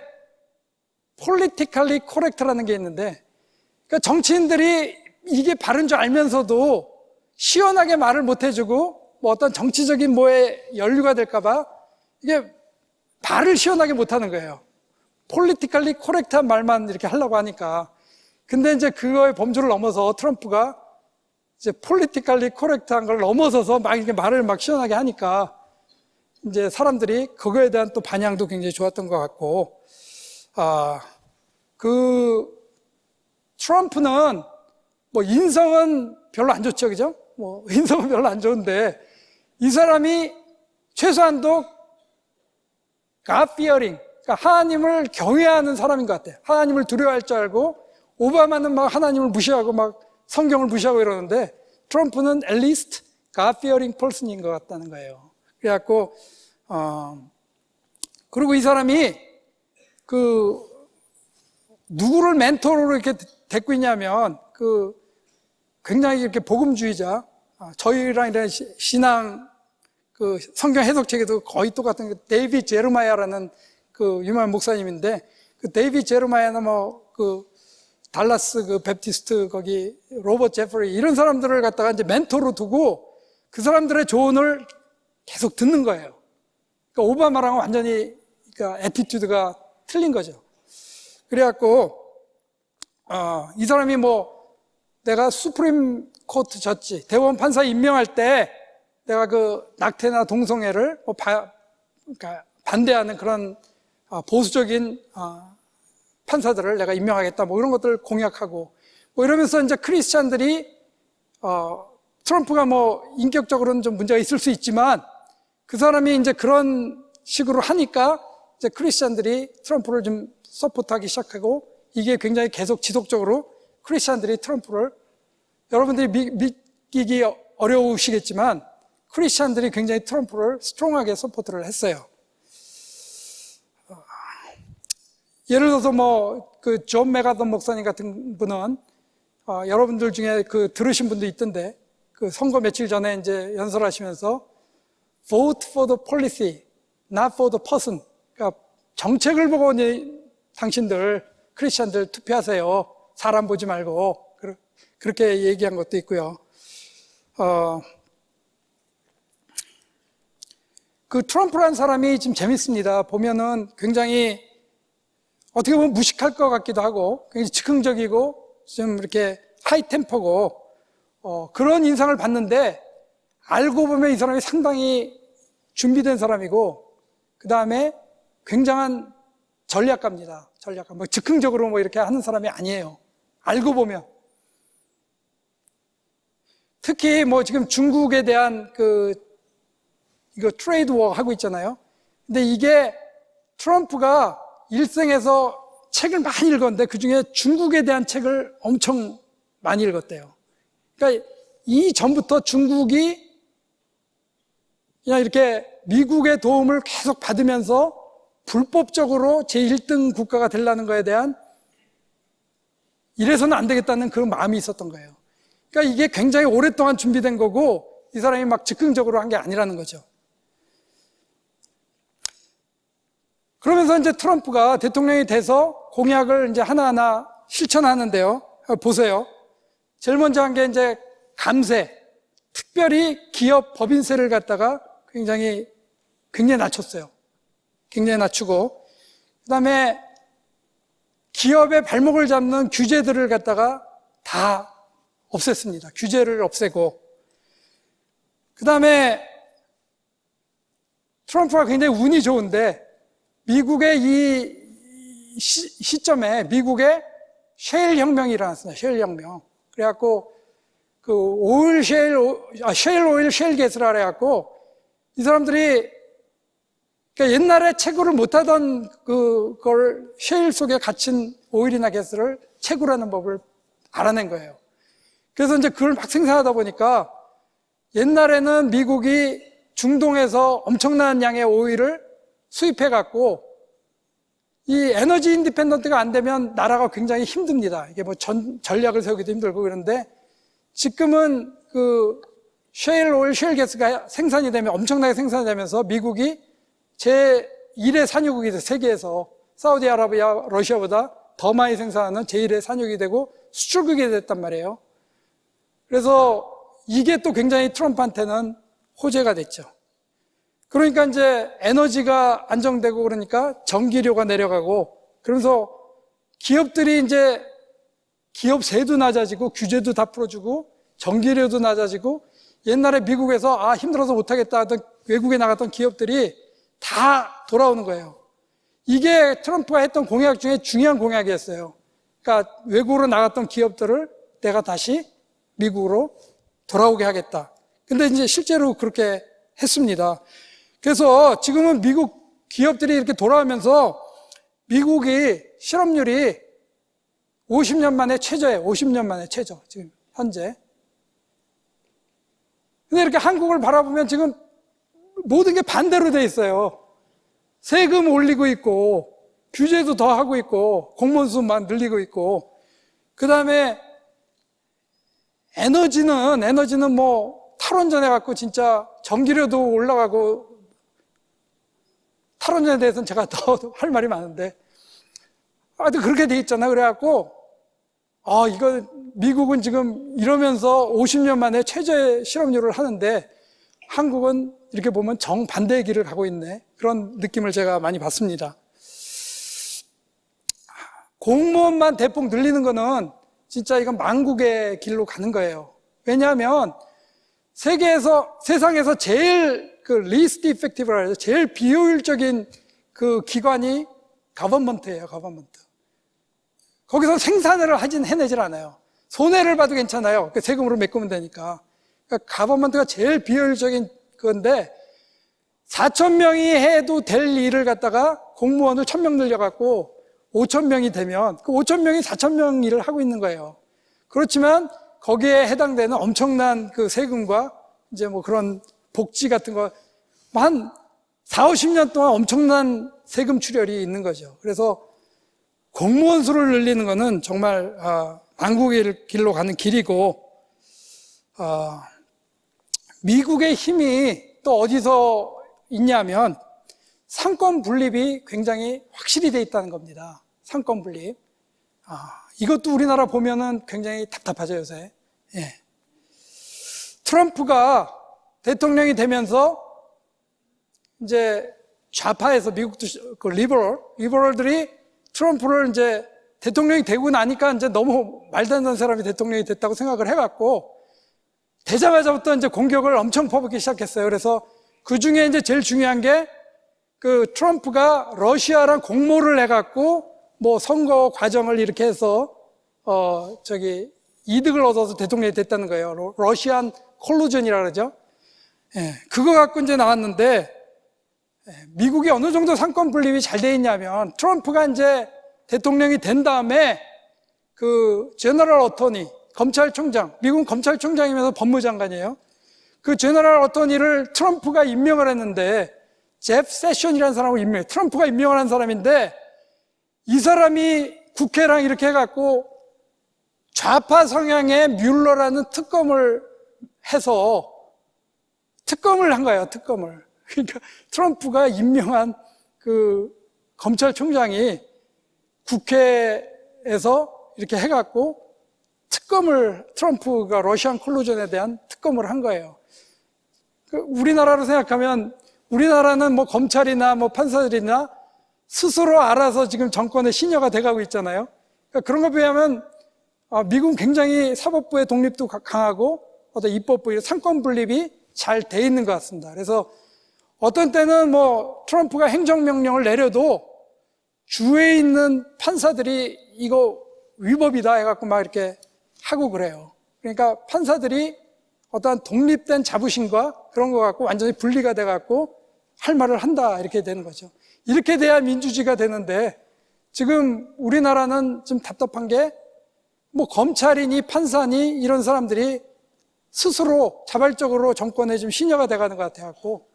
politically correct라는 게 있는데, 그러니까 정치인들이 이게 바른 줄 알면서도 시원하게 말을 못 해주고 뭐 어떤 정치적인 뭐에 연루가 될까봐 이게 말을 시원하게 못 하는 거예요. politically correct한 말만 이렇게 하려고 하니까. 근데 이제 그거의 범주를 넘어서 트럼프가 이제 politically correct한 걸 넘어서서 막 이렇게 말을 막 시원하게 하니까 이제 사람들이 그거에 대한 또 반향도 굉장히 좋았던 것 같고, 트럼프는 뭐 인성은 별로 안 좋죠, 그죠? 뭐 인성은 별로 안 좋은데 이 사람이 최소한도 God fearing, 그러니까 하나님을 경외하는 사람인 것 같아요. 하나님을 두려워할 줄 알고, 오바마는 막 하나님을 무시하고 막 성경을 무시하고 이러는데 트럼프는 at least God fearing person인 것 같다는 거예요. 그래갖고 그리고 이 사람이 누구를 멘토로 이렇게 데리고 있냐면 굉장히 이렇게 복음주의자, 저희랑 이런 신앙 성경 해석책에도 거의 똑같은 데이비드 제르마야라는 유명한 목사님인데, 데이비드 제르마야는 달라스 베프티스트 거기 로버트 제퍼리 이런 사람들을 갖다가 이제 멘토로 두고 그 사람들의 조언을 계속 듣는 거예요. 그러니까 오바마랑은 완전히 애티튜드가 틀린 거죠. 그래갖고 이 사람이 내가 수프림 코트 졌지, 대법원 판사 임명할 때 내가 낙태나 동성애를 그러니까 반대하는 그런 보수적인 판사들을 내가 임명하겠다, 이런 것들을 공약하고, 이러면서 이제 크리스찬들이, 트럼프가 인격적으로는 좀 문제가 있을 수 있지만, 그 사람이 이제 그런 식으로 하니까, 이제 크리스찬들이 트럼프를 좀 서포트하기 시작하고, 이게 굉장히 계속 지속적으로 크리스찬들이 트럼프를, 여러분들이 믿기기 어려우시겠지만, 크리스찬들이 굉장히 트럼프를 스트롱하게 서포트를 했어요. 예를 들어서 존 메가던 목사님 같은 분은 여러분들 중에 들으신 분도 있던데, 선거 며칠 전에 이제 연설하시면서 vote for the policy, not for the person. 그러니까 정책을 보고 당신들 크리스천들 투표하세요. 사람 보지 말고. 그렇게 얘기한 것도 있고요. 트럼프라는 사람이 지금 재밌습니다. 보면은 굉장히 어떻게 보면 무식할 것 같기도 하고, 굉장히 즉흥적이고, 좀 이렇게 하이 템포고, 그런 인상을 받는데, 알고 보면 이 사람이 상당히 준비된 사람이고, 그 다음에 굉장한 전략가입니다. 전략가. 즉흥적으로 이렇게 하는 사람이 아니에요. 알고 보면. 특히 지금 중국에 대한 이거 트레이드 워 하고 있잖아요. 근데 이게 트럼프가 일생에서 책을 많이 읽었는데 그 중에 중국에 대한 책을 엄청 많이 읽었대요. 그러니까 이전부터 중국이 그냥 이렇게 미국의 도움을 계속 받으면서 불법적으로 제1등 국가가 되려는 거에 대한, 이래서는 안 되겠다는 그런 마음이 있었던 거예요. 그러니까 이게 굉장히 오랫동안 준비된 거고, 이 사람이 즉흥적으로 한 게 아니라는 거죠. 그러면서 이제 트럼프가 대통령이 돼서 공약을 이제 하나하나 실천하는데요. 보세요. 제일 먼저 한 게 이제 감세, 특별히 기업 법인세를 갖다가 굉장히 낮췄어요. 굉장히 낮추고, 그 다음에 기업의 발목을 잡는 규제들을 갖다가 다 없앴습니다. 규제를 없애고, 그 다음에 트럼프가 굉장히 운이 좋은데 미국의 이 시점에 미국의 셰일 혁명이 일어났습니다. 셰일 혁명. 그래갖고 그 셰일 오일, 셰일 가스라 그래갖고 이 사람들이 그러니까 옛날에 채굴을 못하던 그걸 셰일 속에 갇힌 오일이나 가스를 채굴하는 법을 알아낸 거예요. 그래서 이제 그걸 막 생산하다 보니까 옛날에는 미국이 중동에서 엄청난 양의 오일을 수입해갖고 이 에너지 인디펜던트가 안 되면 나라가 굉장히 힘듭니다. 이게 뭐 전략을 세우기도 힘들고 그런데 지금은 그 셰일 오일, 셰일 가스가 생산이 되면 엄청나게 생산이 되면서 미국이 제1의 산유국이 돼서 세계에서 사우디아라비아, 러시아보다 더 많이 생산하는 제1의 산유국이 되고 수출국이 됐단 말이에요. 그래서 이게 또 굉장히 트럼프한테는 호재가 됐죠. 그러니까 이제 에너지가 안정되고 그러니까 전기료가 내려가고 그러면서 기업들이 이제 기업세도 낮아지고 규제도 다 풀어주고 전기료도 낮아지고 옛날에 미국에서 힘들어서 못하겠다 하던 외국에 나갔던 기업들이 다 돌아오는 거예요. 이게 트럼프가 했던 공약 중에 중요한 공약이었어요. 그러니까 외국으로 나갔던 기업들을 내가 다시 미국으로 돌아오게 하겠다. 근데 이제 실제로 그렇게 했습니다. 그래서 지금은 미국 기업들이 이렇게 돌아오면서 미국이 실업률이 50년 만에 최저예요. 50년 만에 최저. 지금 현재. 근데 이렇게 한국을 바라보면 지금 모든 게 반대로 돼 있어요. 세금 올리고 있고 규제도 더 하고 있고 공무원 수만 늘리고 있고 그다음에 에너지는 뭐 탈원전해 갖고 진짜 전기료도 올라가고 탈원전에 대해서는 제가 더 할 말이 많은데 하여튼 그렇게 돼 있잖아. 그래갖고 이거 미국은 지금 이러면서 50년 만에 최저의 실업률을 하는데 한국은 이렇게 보면 정반대의 길을 가고 있네. 그런 느낌을 제가 많이 받습니다. 공무원만 대폭 늘리는 거는 진짜 이건 망국의 길로 가는 거예요. 왜냐하면 세상에서 제일 그 least effective라고 해서 제일 비효율적인 그 기관이 government예요, government. 거기서 생산을 해내질 않아요. 손해를 봐도 괜찮아요. 세금으로 메꾸면 되니까. 그러니까 government가 제일 비효율적인 건데 4,000명이 해도 될 일을 갖다가 공무원을 1,000명 늘려갖고 5,000명이 되면 그 5,000명이 4,000명 일을 하고 있는 거예요. 그렇지만 거기에 해당되는 엄청난 그 세금과 이제 뭐 그런 복지 같은 거 한 4, 50년 동안 엄청난 세금 출혈이 있는 거죠. 그래서 공무원 수를 늘리는 거는 정말 망국의 길로 가는 길이고 미국의 힘이 또 어디서 있냐면 상권 분립이 굉장히 확실히 돼 있다는 겁니다. 상권 분립. 이것도 우리나라 보면은 굉장히 답답하죠, 요새. 예. 트럼프가 대통령이 되면서 이제 좌파에서 미국도 그 리버럴들이 트럼프를 이제 대통령이 되고 나니까 이제 너무 말도 안 되는 사람이 대통령이 됐다고 생각을 해갖고 되자마자부터 이제 공격을 엄청 퍼붓기 시작했어요. 그래서 그 중에 이제 제일 중요한 게 그 트럼프가 러시아랑 공모를 해갖고 뭐 선거 과정을 이렇게 해서 이득을 얻어서 대통령이 됐다는 거예요. 러시안 콜루전이라 그러죠. 예, 그거 갖고 이제 나왔는데 미국이 어느 정도 상권 분립이 잘 돼 있냐면 트럼프가 이제 대통령이 된 다음에 그 제너럴 어토니 검찰총장, 미국은 검찰총장이면서 법무장관이에요. 그 제너럴 어토니를 트럼프가 임명을 했는데 제프 세션이라는 사람을 임명해. 트럼프가 임명을 한 사람인데 이 사람이 국회랑 이렇게 해갖고 좌파 성향의 뮬러라는 특검을 해서 특검을 한 거예요. 특검을. 그러니까 트럼프가 임명한 그 검찰총장이 국회에서 이렇게 해갖고 트럼프가 러시안 콜루전에 대한 특검을 한 거예요. 우리나라로 생각하면 우리나라는 뭐 검찰이나 뭐 판사들이나 스스로 알아서 지금 정권의 신여가 돼가고 있잖아요. 그러니까 그런 거 비하면 미국은 굉장히 사법부의 독립도 강하고 어떤 입법부, 상권 분립이 잘 돼 있는 것 같습니다. 그래서 어떤 때는 뭐 트럼프가 행정명령을 내려도 주에 있는 판사들이 이거 위법이다 해갖고 막 이렇게 하고 그래요. 그러니까 판사들이 어떠한 독립된 자부심과 그런 거 갖고 완전히 분리가 돼갖고 할 말을 한다 이렇게 되는 거죠. 이렇게 돼야 민주주의가 되는데 지금 우리나라는 좀 답답한 게 뭐 검찰이니 판사니 이런 사람들이 스스로 자발적으로 정권에 좀 신여가 돼가는 것 같아갖고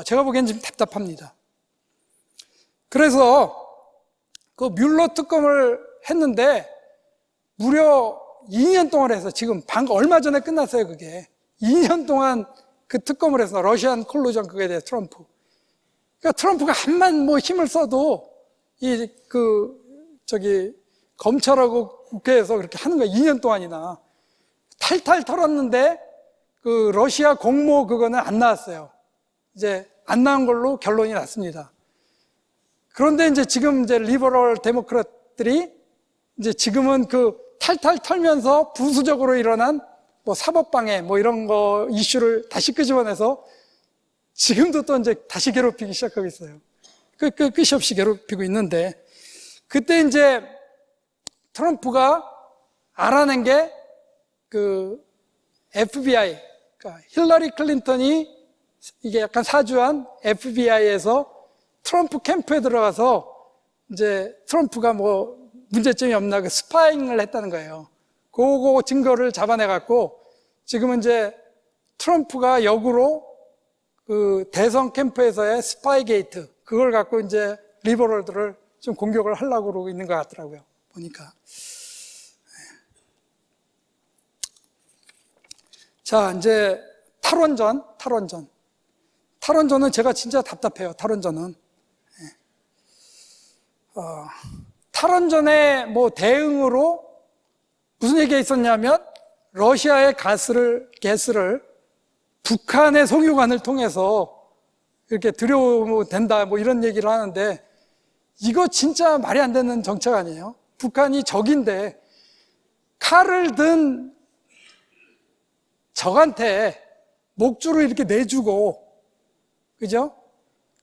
제가 보기엔 좀 답답합니다. 그래서 그 뮬러 특검을 했는데 무려 2년 동안 해서 지금 방금 얼마 전에 끝났어요. 그게 2년 동안 그 특검을 해서 러시안 콜루전 그거에 대해 트럼프. 그러니까 트럼프가 한만 뭐 힘을 써도 검찰하고 국회에서 그렇게 하는 거야. 2년 동안이나 탈탈 털었는데 그 러시아 공모 그거는 안 나왔어요. 이제 안 나온 걸로 결론이 났습니다. 그런데 이제 지금 이제 리버럴 데모크рат들이 이제 지금은 그 탈탈 털면서 부수적으로 일어난 뭐 사법방해 뭐 이런 거 이슈를 다시 끄집어내서 지금도 또 이제 다시 괴롭히기 시작하고 있어요. 끝이 없이 괴롭히고 있는데 그때 이제 트럼프가 알아낸 게 그 FBI, 그러니까 힐러리 클린턴이 이게 약간 사주한 FBI에서 트럼프 캠프에 들어가서 이제 트럼프가 뭐 문제점이 없나 그 스파잉을 했다는 거예요. 그거 증거를 잡아내갖고 지금은 이제 트럼프가 역으로 그 대선 캠프에서의 스파이 게이트 그걸 갖고 이제 리버럴들을 좀 공격을 하려고 그러고 있는 것 같더라고요. 보니까. 자, 이제 탈원전은 제가 진짜 답답해요. 탈원전은. 탈원전의 뭐 대응으로 무슨 얘기가 있었냐면 러시아의 가스를 북한의 석유관을 통해서 이렇게 들여오면 된다 뭐 이런 얘기를 하는데 이거 진짜 말이 안 되는 정책 아니에요? 북한이 적인데 칼을 든 적한테 목줄을 이렇게 내주고 그죠?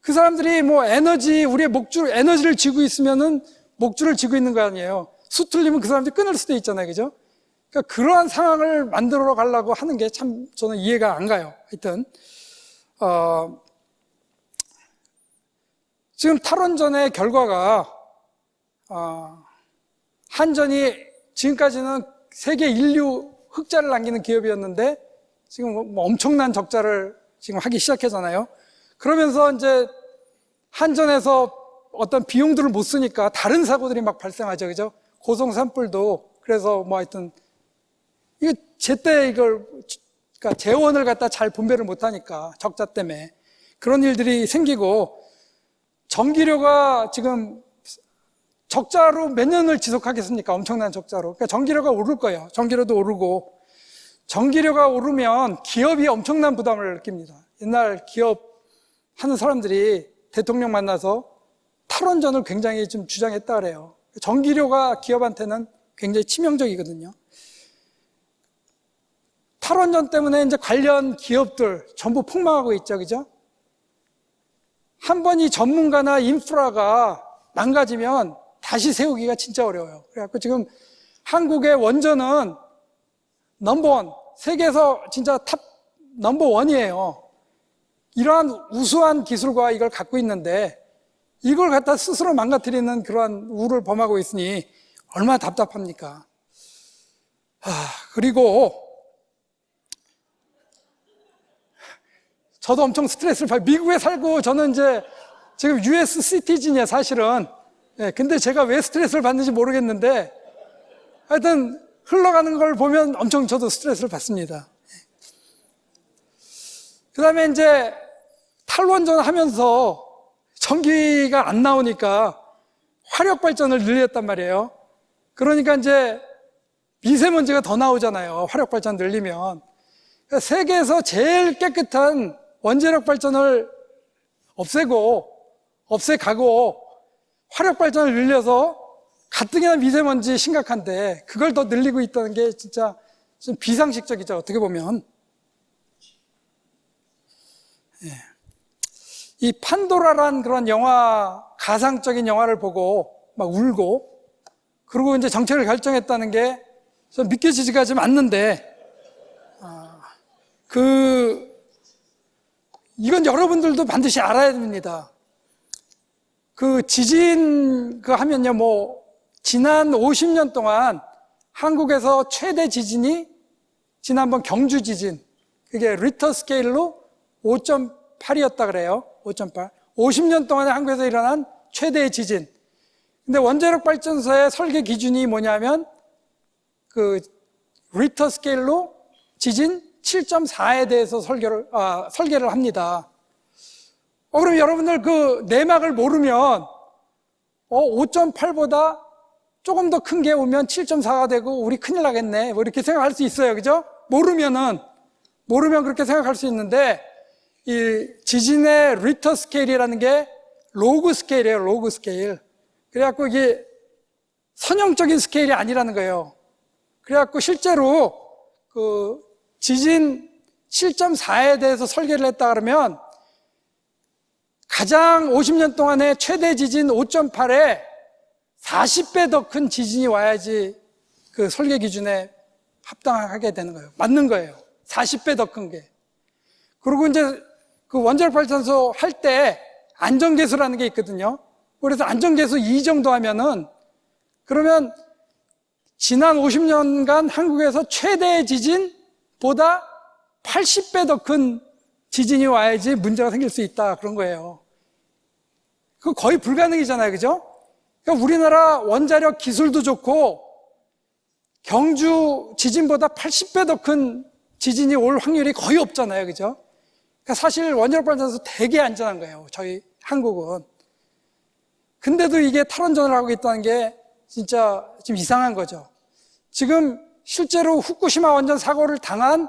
그 사람들이 뭐 우리의 에너지를 쥐고 있으면은 목줄을 쥐고 있는 거 아니에요. 수틀리면 그 사람들이 끊을 수도 있잖아요. 그죠? 그러니까 그러한 상황을 만들어 가려고 하는 게 참 저는 이해가 안 가요. 하여튼, 지금 탈원전의 결과가, 한전이 지금까지는 세계 인류 흑자를 남기는 기업이었는데 지금 뭐 엄청난 적자를 지금 하기 시작하잖아요. 그러면서 이제 한전에서 어떤 비용들을 못 쓰니까 다른 사고들이 막 발생하죠. 그죠? 고성 산불도 그래서 뭐 하여튼 이게 제때 그러니까 재원을 갖다 잘 분배를 못 하니까 적자 때문에 그런 일들이 생기고 전기료가 지금 적자로 몇 년을 지속하겠습니까? 엄청난 적자로. 그러니까 전기료가 오를 거예요. 전기료도 오르고 전기료가 오르면 기업이 엄청난 부담을 느낍니다. 옛날 기업 하는 사람들이 대통령 만나서 탈원전을 굉장히 좀 주장했다 그래요. 전기료가 기업한테는 굉장히 치명적이거든요. 탈원전 때문에 이제 관련 기업들 전부 폭망하고 있죠. 그죠? 한 번 이 전문가나 인프라가 망가지면 다시 세우기가 진짜 어려워요. 그래갖고 지금 한국의 원전은 넘버원, 세계에서 진짜 탑 넘버원이에요. 이러한 우수한 기술과 이걸 갖고 있는데 이걸 갖다 스스로 망가뜨리는 그러한 우를 범하고 있으니 얼마나 답답합니까? 그리고 저도 엄청 스트레스를 받아요. 미국에 살고 저는 이제 지금 US 시티즌이에요, 사실은. 근데 제가 왜 스트레스를 받는지 모르겠는데 하여튼 흘러가는 걸 보면 엄청 저도 스트레스를 받습니다. 그 다음에 이제 탈원전 하면서 전기가 안 나오니까 화력 발전을 늘렸단 말이에요. 그러니까 이제 미세먼지가 더 나오잖아요. 화력 발전 늘리면. 그러니까 세계에서 제일 깨끗한 원자력 발전을 없애가고 화력 발전을 늘려서 가뜩이나 미세먼지 심각한데 그걸 더 늘리고 있다는 게 진짜 좀 비상식적이죠. 어떻게 보면. 이 판도라란 그런 영화, 가상적인 영화를 보고 막 울고, 그리고 이제 정책을 결정했다는 게 좀 믿겨지지가 좀 않는데, 이건 여러분들도 반드시 알아야 됩니다. 지진, 하면요, 지난 50년 동안 한국에서 최대 지진이 지난번 경주 지진, 그게 리터 스케일로 5.8이었다 그래요. 5.8. 50년 동안에 한국에서 일어난 최대의 지진. 근데 원자력 발전소의 설계 기준이 뭐냐면, 리터 스케일로 지진 7.4에 대해서 설계를 합니다. 그럼 여러분들 내막을 모르면, 5.8보다 조금 더 큰 게 오면 7.4가 되고 우리 큰일 나겠네. 이렇게 생각할 수 있어요. 그죠? 모르면 그렇게 생각할 수 있는데, 이 지진의 리터 스케일이라는 게 로그 스케일이에요. 로그 스케일. 그래갖고 이게 선형적인 스케일이 아니라는 거예요. 그래갖고 실제로 지진 7.4에 대해서 설계를 했다 그러면 가장 50년 동안의 최대 지진 5.8에 40배 더 큰 지진이 와야지 설계 기준에 합당하게 되는 거예요. 맞는 거예요. 40배 더 큰 게. 그리고 이제 원자력 발전소 할 때 안전계수라는 게 있거든요. 그래서 안전계수 2 정도 하면은, 그러면 지난 50년간 한국에서 최대 지진보다 80배 더 큰 지진이 와야지 문제가 생길 수 있다. 그런 거예요. 그거 거의 불가능이잖아요. 그죠? 그러니까 우리나라 원자력 기술도 좋고, 경주 지진보다 80배 더 큰 지진이 올 확률이 거의 없잖아요. 그죠? 그러니까 사실 원자력 발전소 되게 안전한 거예요. 저희 한국은. 근데도 이게 탈원전을 하고 있다는 게 진짜 좀 이상한 거죠. 지금 실제로 후쿠시마 원전 사고를 당한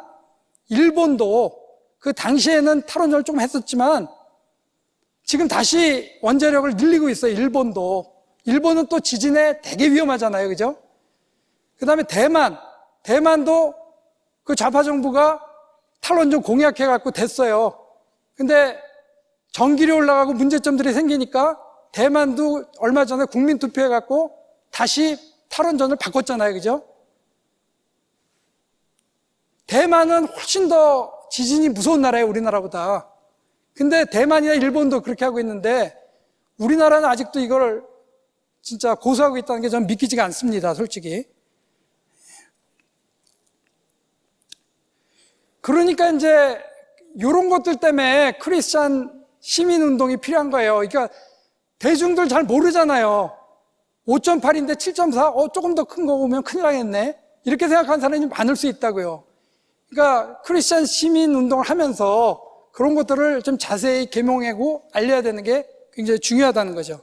일본도 그 당시에는 탈원전을 조금 했었지만 지금 다시 원자력을 늘리고 있어요. 일본은 또 지진에 되게 위험하잖아요. 그죠? 그 다음에 대만도 그 좌파 정부가 탈원전 공약해갖고 됐어요. 근데 전기료 올라가고 문제점들이 생기니까 대만도 얼마 전에 국민투표해갖고 다시 탈원전을 바꿨잖아요. 그죠? 대만은 훨씬 더 지진이 무서운 나라예요. 우리나라보다. 근데 대만이나 일본도 그렇게 하고 있는데 우리나라는 아직도 이걸 진짜 고수하고 있다는 게 저는 믿기지가 않습니다. 솔직히. 그러니까 이제 이런 것들 때문에 크리스찬 시민운동이 필요한 거예요. 그러니까 대중들 잘 모르잖아요. 5.8인데 7.4? 조금 더 큰 거 보면 큰일 나겠네. 이렇게 생각하는 사람이 많을 수 있다고요. 그러니까 크리스찬 시민운동을 하면서 그런 것들을 좀 자세히 계몽하고 알려야 되는 게 굉장히 중요하다는 거죠.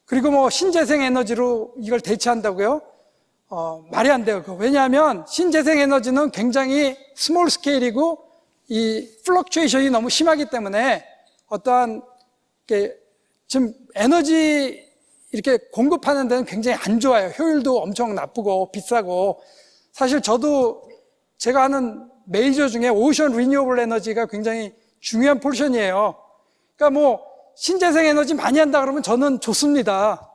그리고 신재생 에너지로 이걸 대체한다고요? 말이 안 돼요. 왜냐하면 신재생 에너지는 굉장히 스몰 스케일이고 이 플럭추에이션이 너무 심하기 때문에 어떠한 지금 에너지 이렇게 공급하는 데는 굉장히 안 좋아요. 효율도 엄청 나쁘고 비싸고. 사실 저도 제가 아는 메이저 중에 오션 리뉴어블 에너지가 굉장히 중요한 포션이에요. 그러니까 신재생 에너지 많이 한다 그러면 저는 좋습니다.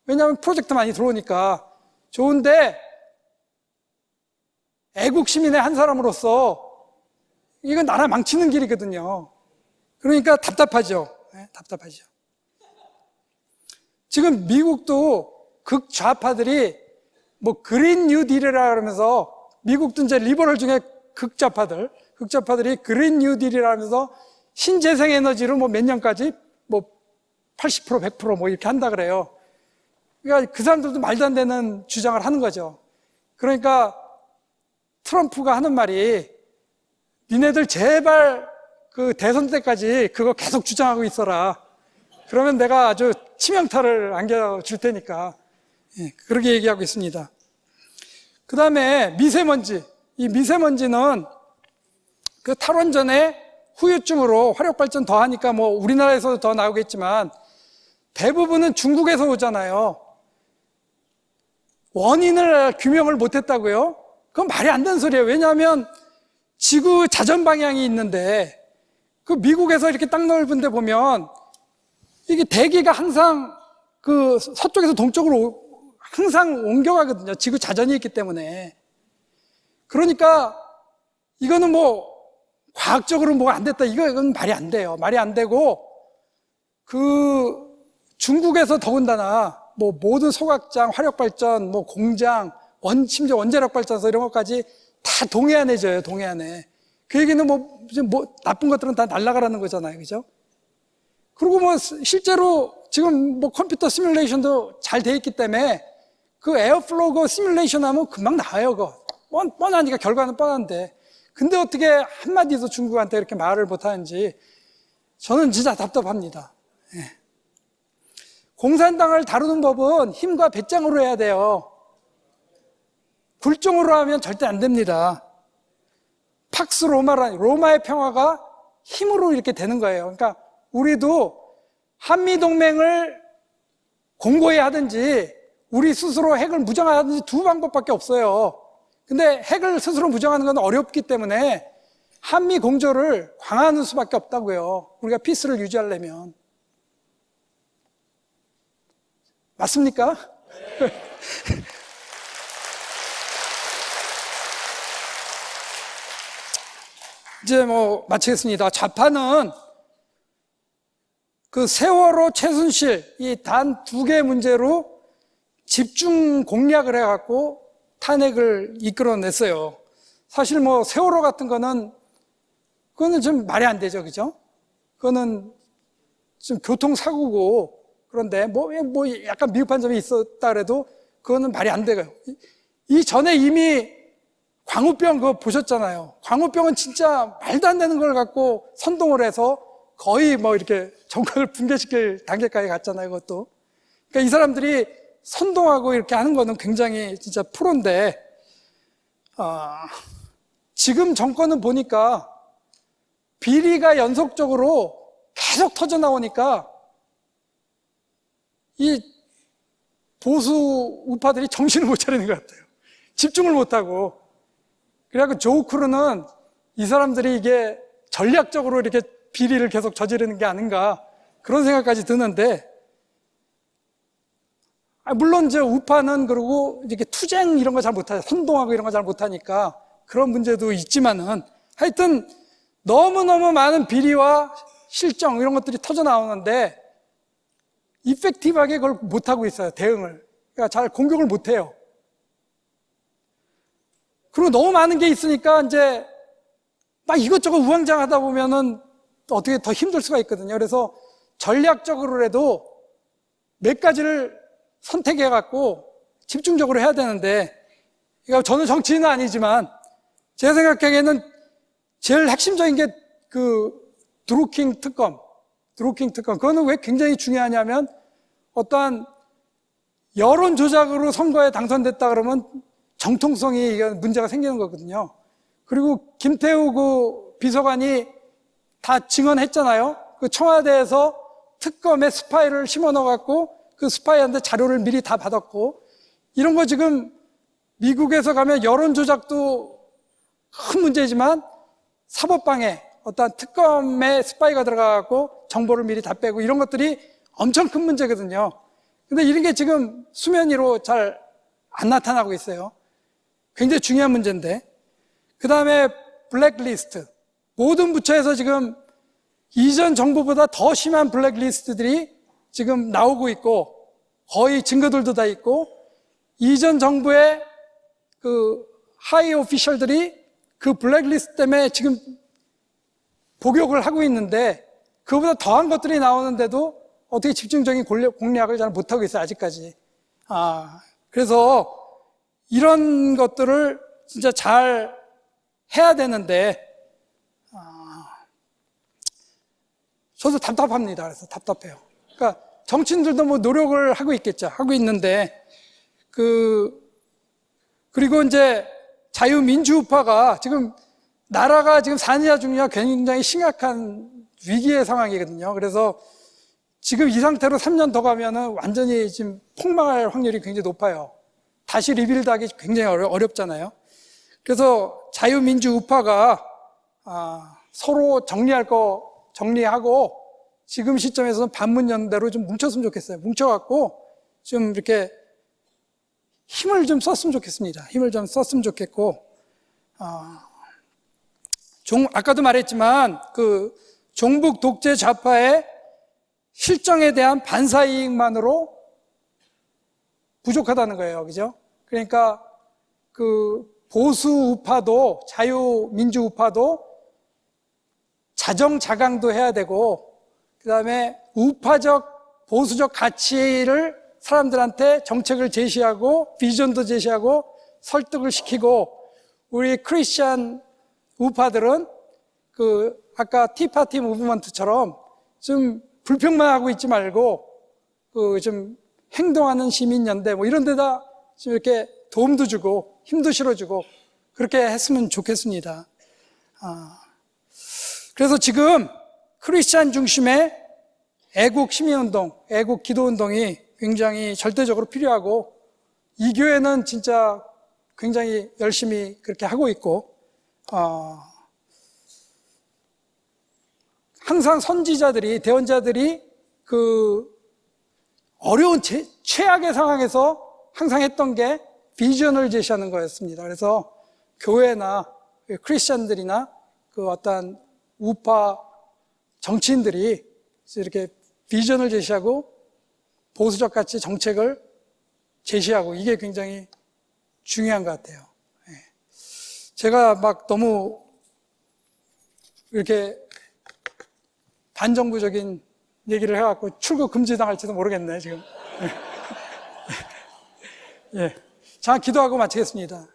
왜냐하면 프로젝트 많이 들어오니까. 좋은데 애국 시민의 한 사람으로서 이건 나라 망치는 길이거든요. 그러니까 답답하죠. 네, 답답하죠. 지금 미국도 극좌파들이 그린 뉴딜이라 그러면서 미국도 이제 리버럴 중에 극좌파들이 그린 뉴딜이라 하면서 신재생 에너지로 몇 년까지 80% 100% 이렇게 한다 그래요. 그러니까 그 사람들도 말도 안 되는 주장을 하는 거죠. 그러니까 트럼프가 하는 말이 니네들 제발 대선 때까지 그거 계속 주장하고 있어라. 그러면 내가 아주 치명타를 안겨줄 테니까. 그렇게 얘기하고 있습니다. 그 다음에 미세먼지. 이 미세먼지는 탈원전의 후유증으로 화력발전 더 하니까 우리나라에서도 더 나오겠지만 대부분은 중국에서 오잖아요. 원인을 규명을 못했다고요? 그건 말이 안 되는 소리예요. 왜냐하면 지구 자전 방향이 있는데 그 미국에서 이렇게 땅 넓은 데 보면 이게 대기가 항상 그 서쪽에서 동쪽으로 항상 옮겨가거든요. 지구 자전이 있기 때문에. 그러니까 이거는 뭐 과학적으로 뭐가 안 됐다. 이건 말이 안 돼요. 말이 안 되고 그 중국에서 더군다나 뭐 모든 소각장, 화력발전, 뭐 공장, 심지어 원자력 발전소 이런 것까지 다 동해안에 져요. 동해안에. 그 얘기는 뭐 나쁜 것들은 다 날아가라는 거잖아요. 그죠? 그리고 뭐 실제로 지금 뭐 컴퓨터 시뮬레이션도 잘 돼 있기 때문에 그 에어플로우 그 시뮬레이션 하면 금방 나와요. 그거. 뻔하니까 결과는 뻔한데. 근데 어떻게 한마디도 중국한테 이렇게 말을 못하는지 저는 진짜 답답합니다. 예. 공산당을 다루는 법은 힘과 배짱으로 해야 돼요. 굴종으로 하면 절대 안 됩니다. 팍스 로마의 평화가 힘으로 이렇게 되는 거예요. 그러니까 우리도 한미동맹을 공고히 하든지 우리 스스로 핵을 무장하든지 두 방법밖에 없어요. 근데 핵을 스스로 무장하는 건 어렵기 때문에 한미 공조를 강화하는 수밖에 없다고요. 우리가 피스를 유지하려면. 맞습니까? 이제 뭐 마치겠습니다. 좌파는 그 세월호, 최순실 이 단 두 개 문제로 집중 공략을 해갖고 탄핵을 이끌어냈어요. 사실 뭐 세월호 같은 거는 그거는 좀 말이 안 되죠, 그죠? 그거는 좀 교통사고고 그런데 뭐 약간 미흡한 점이 있었다 그래도 그거는 말이 안 돼요. 이 전에 이미 광우병 그거 보셨잖아요. 광우병은 진짜 말도 안 되는 걸 갖고 선동을 해서 거의 뭐 이렇게 정권을 붕괴시킬 단계까지 갔잖아요, 그것도. 그러니까 이 사람들이 선동하고 이렇게 하는 거는 굉장히 진짜 프로인데, 지금 정권은 보니까 비리가 연속적으로 계속 터져 나오니까 이 보수 우파들이 정신을 못 차리는 것 같아요. 집중을 못 하고. 그래갖고 조우크루는 이 사람들이 이게 전략적으로 이렇게 비리를 계속 저지르는 게 아닌가 그런 생각까지 드는데, 물론 저 우파는 그리고 이렇게 투쟁 이런 거 잘 못하죠. 선동하고 이런 거 잘 못하니까 그런 문제도 있지만은 하여튼 너무너무 많은 비리와 실정 이런 것들이 터져 나오는데 이펙티브하게 그걸 못하고 있어요. 대응을. 그러니까 잘 공격을 못해요. 그리고 너무 많은 게 있으니까 이제 막 이것저것 우왕좌왕하다 보면은 어떻게 더 힘들 수가 있거든요. 그래서 전략적으로라도 몇 가지를 선택해갖고 집중적으로 해야 되는데, 그러니까 저는 정치인은 아니지만 제 생각에는 제일 핵심적인 게 그 드루킹 특검. 그거는 왜 굉장히 중요하냐면 어떠한 여론 조작으로 선거에 당선됐다 그러면 정통성이 문제가 생기는 거거든요. 그리고 김태우 그 비서관이 다 증언했잖아요. 그 청와대에서 특검에 스파이를 심어 넣어갖고 그 스파이한테 자료를 미리 다 받았고, 이런 거 지금 미국에서 가면 여론 조작도 큰 문제지만 사법방해, 어떤 특검에 스파이가 들어가갖고 정보를 미리 다 빼고 이런 것들이 엄청 큰 문제거든요. 근데 이런 게 지금 수면 위로 잘 안 나타나고 있어요. 굉장히 중요한 문제인데. 그 다음에 블랙리스트. 모든 부처에서 지금 이전 정부보다 더 심한 블랙리스트들이 지금 나오고 있고, 거의 증거들도 다 있고, 이전 정부의 그 하이 오피셜들이 그 블랙리스트 때문에 지금 복역을 하고 있는데, 그보다 더한 것들이 나오는데도 어떻게 집중적인 공략을 잘 못하고 있어요, 아직까지. 그래서 이런 것들을 진짜 잘 해야 되는데, 저도 답답합니다. 그래서 답답해요. 그러니까 정치인들도 뭐 노력을 하고 있겠죠. 하고 있는데, 그리고 이제 자유민주우파가 지금 나라가 지금 사느냐 죽느냐 굉장히 심각한 위기의 상황이거든요. 그래서 지금 이 상태로 3년 더 가면은 완전히 지금 폭망할 확률이 굉장히 높아요. 다시 리빌드하기 굉장히 어렵잖아요. 그래서 자유민주우파가 서로 정리할 거 정리하고 지금 시점에서는 반문연대로 좀 뭉쳤으면 좋겠어요. 뭉쳐갖고 좀 이렇게 힘을 좀 썼으면 좋겠습니다. 힘을 좀 썼으면 좋겠고, 아까도 말했지만 그 종북 독재 좌파의 실정에 대한 반사이익만으로 부족하다는 거예요. 그죠? 그러니까 그 보수 우파도 자유민주 우파도 자정자강도 해야 되고, 그 다음에 우파적 보수적 가치를 사람들한테 정책을 제시하고 비전도 제시하고 설득을 시키고, 우리 크리스찬 우파들은 그 아까 티파티 무브먼트처럼 좀 불평만 하고 있지 말고 그 좀 행동하는 시민연대 뭐 이런 데다 좀 이렇게 도움도 주고 힘도 실어주고 그렇게 했으면 좋겠습니다. 그래서 지금 크리스찬 중심의 애국 시민운동, 애국 기도운동이 굉장히 절대적으로 필요하고, 이 교회는 진짜 굉장히 열심히 그렇게 하고 있고, 항상 선지자들이, 대언자들이 그 어려운 최악의 상황에서 항상 했던 게 비전을 제시하는 거였습니다. 그래서 교회나 크리스천들이나 그 어떤 우파 정치인들이 이렇게 비전을 제시하고 보수적 가치 정책을 제시하고, 이게 굉장히 중요한 것 같아요. 제가 막 너무 이렇게 반정부적인 얘기를 해갖고 출국 금지당할지도 모르겠네, 지금. 예. 자, 기도하고 마치겠습니다.